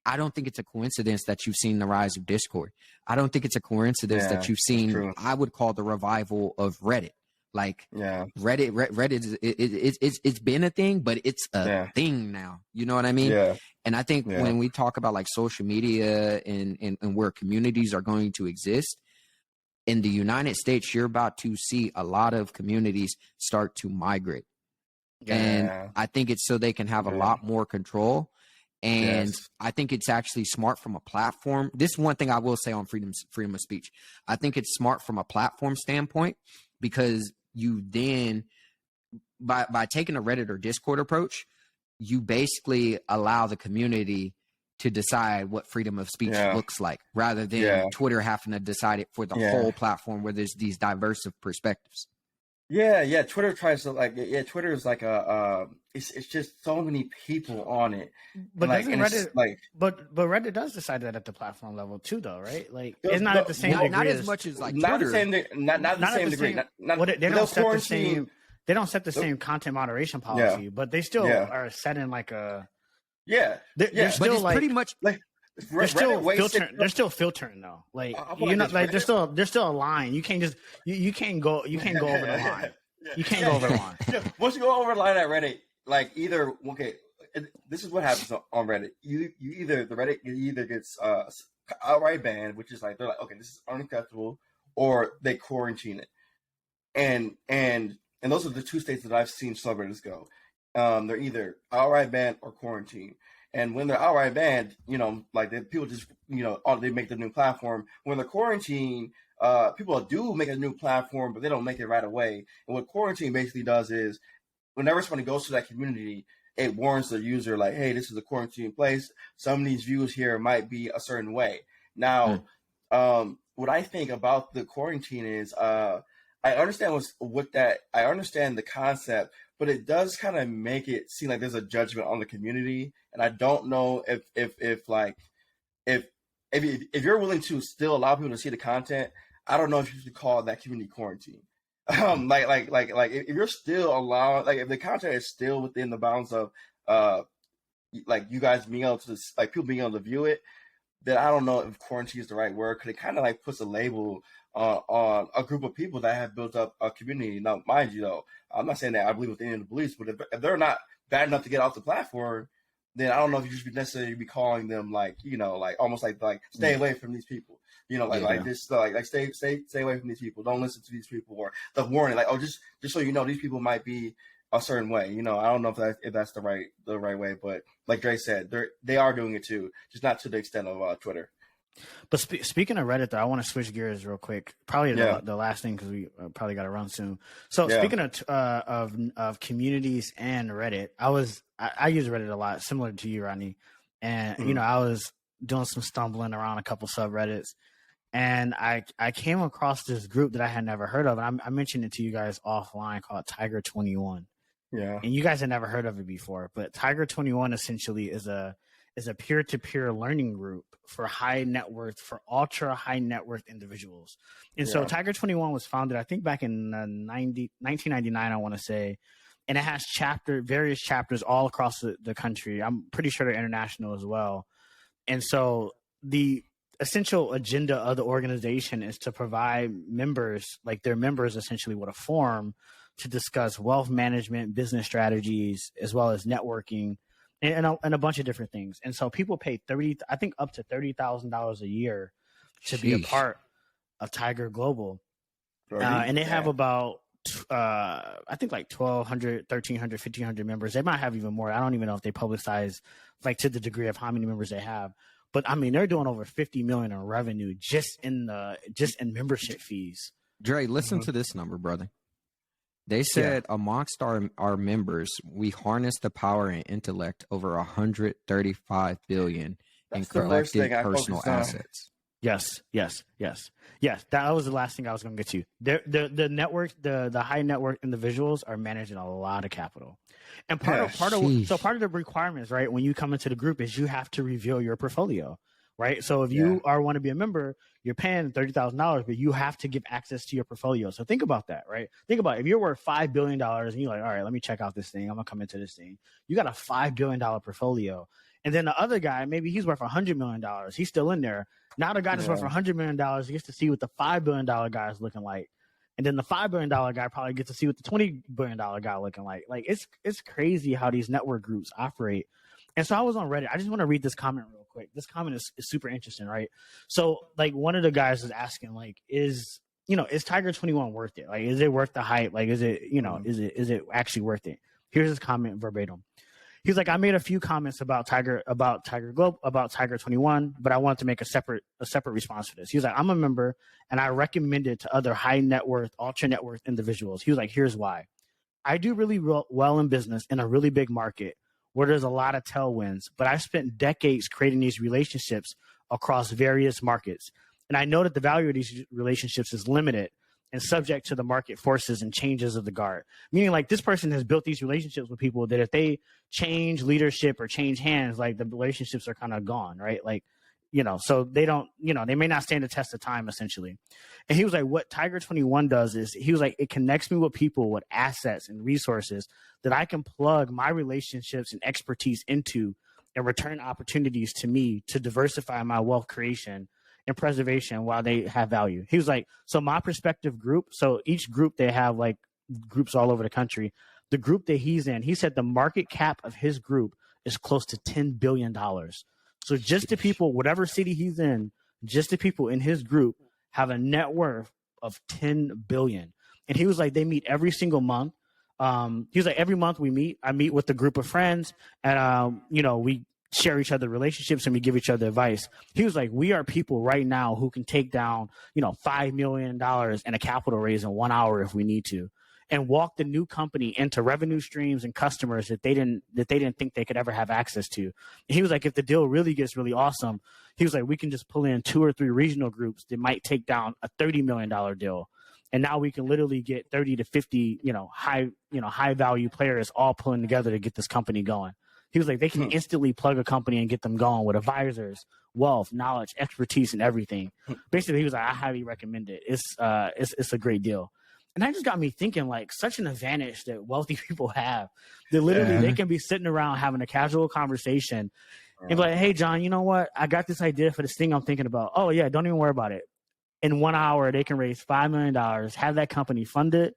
I don't think it's a coincidence that you've seen the rise of Discord. I don't think it's a coincidence that you've seen, I would call the revival of Reddit. Like Reddit, it's been a thing, but it's a thing now. You know what I mean? Yeah. And I think when we talk about like social media and where communities are going to exist, in the United States, you're about to see a lot of communities start to migrate. And I think it's so they can have a lot more control. And I think it's actually smart from a platform. This is one thing I will say on freedom of speech. I think it's smart from a platform standpoint, because you then, by taking a Reddit or Discord approach, you basically allow the community to decide what freedom of speech looks like, rather than Twitter having to decide it for the whole platform where there's these diverse of perspectives. Yeah. Twitter tries to Twitter is like it's just so many people on it. But doesn't Reddit but Reddit does decide that at the platform level too, though, right? Like it's not at the same degree. Not as much as like not Twitter. The same, not the same degree. They don't set the same. They don't set the same content moderation policy, but they still are setting like a. They're still like pretty much like. They're still filtering though. Like they're still a line. You can't just you can't go over the line. You can't go over the line. Once you go over the line at Reddit, like this is what happens on Reddit. The Reddit either gets outright banned, which is like they're like, okay, this is unacceptable, or they quarantine it. And those are the two states that I've seen subreddits go. They're either outright banned or quarantine. And when they're outright banned, people just, they make the new platform. When they're quarantined, people do make a new platform, but they don't make it right away. And what quarantine basically does is, whenever somebody goes to that community, it warns the user, like, hey, this is a quarantine place. Some of these views here might be a certain way. Now, what I think about the quarantine is, I understand I understand the concept, but it does kind of make it seem like there's a judgment on the community. And I don't know if you're willing to still allow people to see the content, I don't know if you should call that community quarantine. If you're still allowing, like, if the content is still within the bounds of you guys being able to, like, people being able to view it, then I don't know if quarantine is the right word, because it kind of like puts a label on a group of people that have built up a community. Now, mind you, though, I'm not saying that I believe with any of the beliefs, but if they're not bad enough to get off the platform, then I don't know if you should necessarily be calling them almost like stay away from these people. Stay away from these people. Don't listen to these people, or the warning, like, oh, just so you know, these people might be a certain way. I don't know if that's the right way, but like Dre said, they are doing it too, just not to the extent of Twitter. But speaking of Reddit, though, I want to switch gears real quick. Probably the last thing, because we probably got to run soon. So speaking of communities and Reddit, I use Reddit a lot, similar to you, Rodney. And I was doing some stumbling around a couple subreddits, and I came across this group that I had never heard of, and I mentioned it to you guys offline, called Tiger 21. Yeah, and you guys had never heard of it before, but Tiger 21 essentially is a peer-to-peer learning group for ultra high net worth individuals. And so Tiger 21 was founded, I think, back in 1999, I want to say. And it has various chapters all across the country. I'm pretty sure they're international as well. And so the essential agenda of the organization is to provide members, like their members essentially, with a forum to discuss wealth management, business strategies, as well as networking, and a bunch of different things. And so people pay up to $30,000 a year to be a part of Tiger Global. And they have about, I think, like 1,200, 1,300, 1,500 members. They might have even more. I don't even know if they publicize, like, to the degree of how many members they have. But I mean, they're doing over $50 million in revenue just in membership fees. Dre, listen to this number, brother. They said amongst our members, we harness the power and intellect over 135 billion in collective personal assets. Yes. That was the last thing I was going to get to. The network, the high net worth individuals are managing a lot of capital, and part of the requirements, right, when you come into the group, is you have to reveal your portfolio, right? So if you want to be a member, you're paying $30,000, but you have to give access to your portfolio. So think about that, right? Think about it. If you're worth $5 billion and you're like, all right, let me check out this thing, I'm gonna come into this thing. You got a $5 billion portfolio. And then the other guy, maybe he's worth $100 million. He's still in there. Now the guy that's worth $100 million gets to see what the $5 billion guy is looking like. And then the $5 billion guy probably gets to see what the $20 billion guy looking like. Like, it's crazy how these network groups operate. And so I was on Reddit. I just want to read this comment real quick. This comment is super interesting, right? So, like, one of the guys was asking, like, is Tiger 21 worth it? Like, is it worth the hype? Like, is it, is it actually worth it? Here's his comment verbatim. He's like, I made a few comments about Tiger Globe, about Tiger 21, but I wanted to make a separate response for this. He was like, I'm a member and I recommend it to other high net worth, ultra net worth individuals. He was like, here's why. I do really well in business in a really big market where there's a lot of tailwinds, but I've spent decades creating these relationships across various markets. And I know that the value of these relationships is limited and subject to the market forces and changes of the guard. Meaning, like, this person has built these relationships with people that if they change leadership or change hands, like, the relationships are kind of gone, right? Like, you know, so they don't, you know, they may not stand the test of time, essentially. And he was like, what Tiger 21 does is, he was like, it connects me with people with assets and resources that I can plug my relationships and expertise into and return opportunities to me to diversify my wealth creation and preservation while they have value. He was like, so my prospective group, so each group, they have like groups all over the country. The group that he's in, he said the market cap of his group is close to $10 billion. So just the people, whatever city he's in, just the people in his group have a net worth of 10 billion. And he was like, they meet every single month. He was like, every month I meet with a group of friends, and you know, we share each other relationships and we give each other advice. He was like, we are people right now who can take down, you know, $5 million in a capital raise in 1 hour if we need to, and walk the new company into revenue streams and customers that they didn't think they could ever have access to. And he was like, if the deal really gets really awesome, he was like, we can just pull in 2 or 3 regional groups that might take down a $30 million deal. And now we can literally get 30 to 50, high value players all pulling together to get this company going. He was like, they can instantly plug a company and get them going with advisors, wealth, knowledge, expertise, and everything. Basically, he was like, I highly recommend it. It's a great deal. And that just got me thinking, like, such an advantage that wealthy people have. That literally they can be sitting around having a casual conversation and be like, hey, John, you know what? I got this idea for this thing I'm thinking about. Oh, yeah, don't even worry about it. In 1 hour, they can raise $5 million, have that company funded,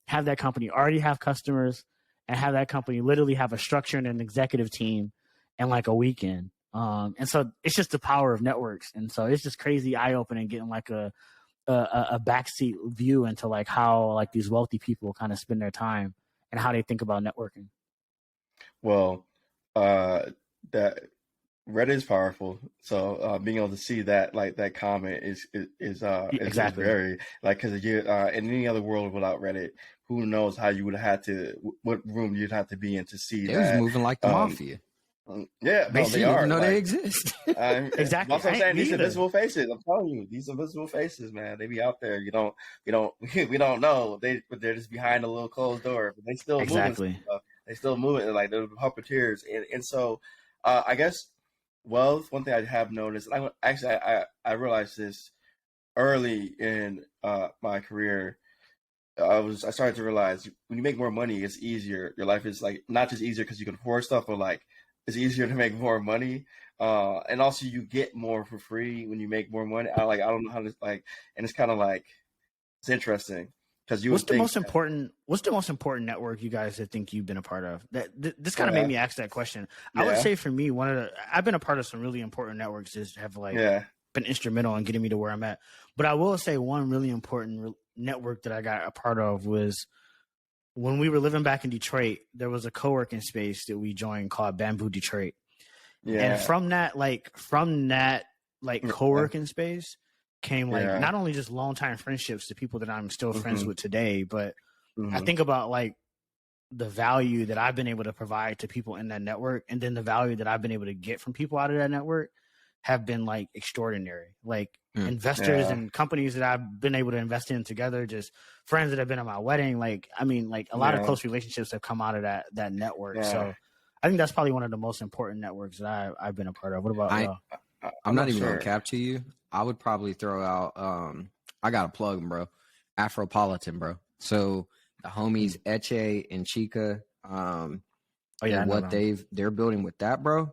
have that company already have customers, and have that company literally have a structure and an executive team in like a weekend. And so it's just the power of networks. And so it's just crazy eye-opening getting like a backseat view into like how like these wealthy people kind of spend their time and how they think about networking. Well, that Reddit is powerful, so being able to see that, like, that comment is exactly very, like, because you in any other world without Reddit, who knows how you would have had to, what room you'd have to be in to see they that. Was moving like the mafia. Yeah, no, they are. No, like, they exist. Exactly. That's what I'm saying. These invisible faces. I'm telling you, these invisible faces, man. They be out there. We don't know. They're just behind a little closed door, but they still moving. They still moving. Like, they're puppeteers, and so I guess wealth. One thing I have noticed. I realized this early in my career. I started to realize when you make more money, it's easier. Your life is like not just easier because you can afford stuff, but like it's easier to make more money. And also you get more for free when you make more money. I don't know how to and it's kind of like, it's interesting because what's the most important network you guys think you've been a part of? This kind of made me ask that question. I would say for me, I've been a part of some really important networks that have been instrumental in getting me to where I'm at. But I will say one really important network that I got a part of was when we were living back in Detroit. There was a co-working space that we joined called Bamboo Detroit. Yeah. And from that co-working space came not only just long-time friendships to people that I'm still friends with today, but I think about like the value that I've been able to provide to people in that network, and then the value that I've been able to get from people out of that network have been like extraordinary. Like investors and companies that I've been able to invest in together, just friends that have been at my wedding. Like, I mean, like a lot of close relationships have come out of that network. Yeah. So I think that's probably one of the most important networks that I've been a part of. What about I'm not even gonna cap to you. I would probably throw out I got a plug, bro. Afropolitan, bro. So the homies Eche and Chica, what they're building with that, bro.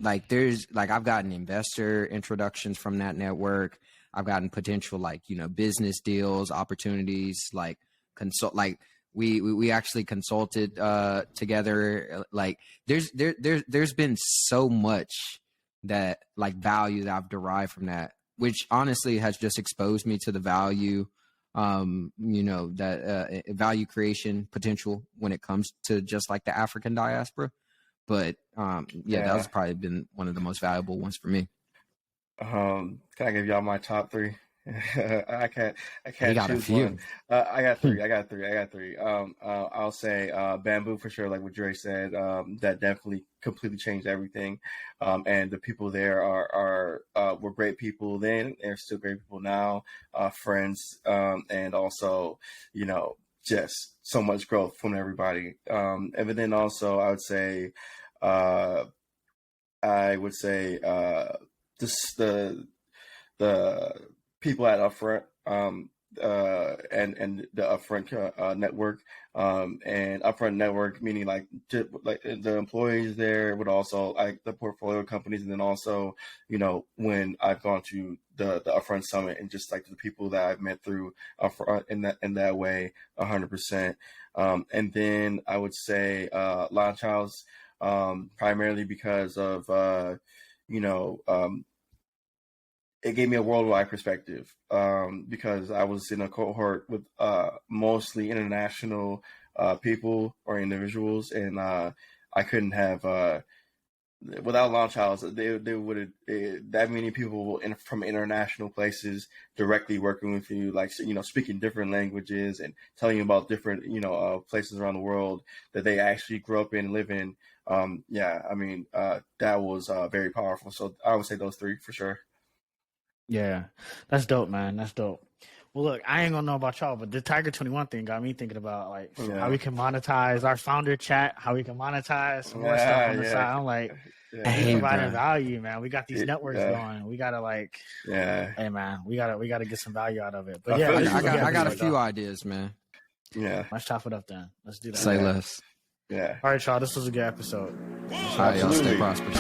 Like I've gotten investor introductions from that network. I've gotten potential business deals, opportunities, we actually consulted together. Like there's been so much that value that I've derived from that, which honestly has just exposed me to the value, value creation potential when it comes to just like the African diaspora. But that was probably been one of the most valuable ones for me. Can I give y'all my top 3 I can't You got choose a few. one. I got three. I'll say bamboo for sure, like what Dre said. That definitely completely changed everything. And the people there were great people then. They're still great people now. Friends, and also, just so much growth from everybody. And then also, I would say just the people at Upfront, and the Upfront network, and Upfront network meaning like the employees there, but also like the portfolio companies, and then also when I've gone to the Upfront Summit and just like the people that I've met through Upfront in that way, 100%. And then I would say Launch House, primarily because of it gave me a worldwide perspective, because I was in a cohort with mostly international people or individuals, and I couldn't have without Launch House, they would that many people from international places directly working with you, like speaking different languages and telling you about different places around the world that they actually grew up in and live in. That was very powerful. So I would say those three for sure. Yeah, that's dope, man. That's dope. Well, look, I ain't gonna know about y'all, but the Tiger 21 thing got me thinking about how we can monetize our founder chat, how we can monetize some more stuff on the side. I'm like, we providing value, man. We got these networks going. We gotta hey man, we gotta get some value out of it. But I got a few ideas, man. Yeah, let's chop it up then. Let's do that. Say less. Yeah. All right, y'all. This was a good episode. All right, y'all stay prosperous.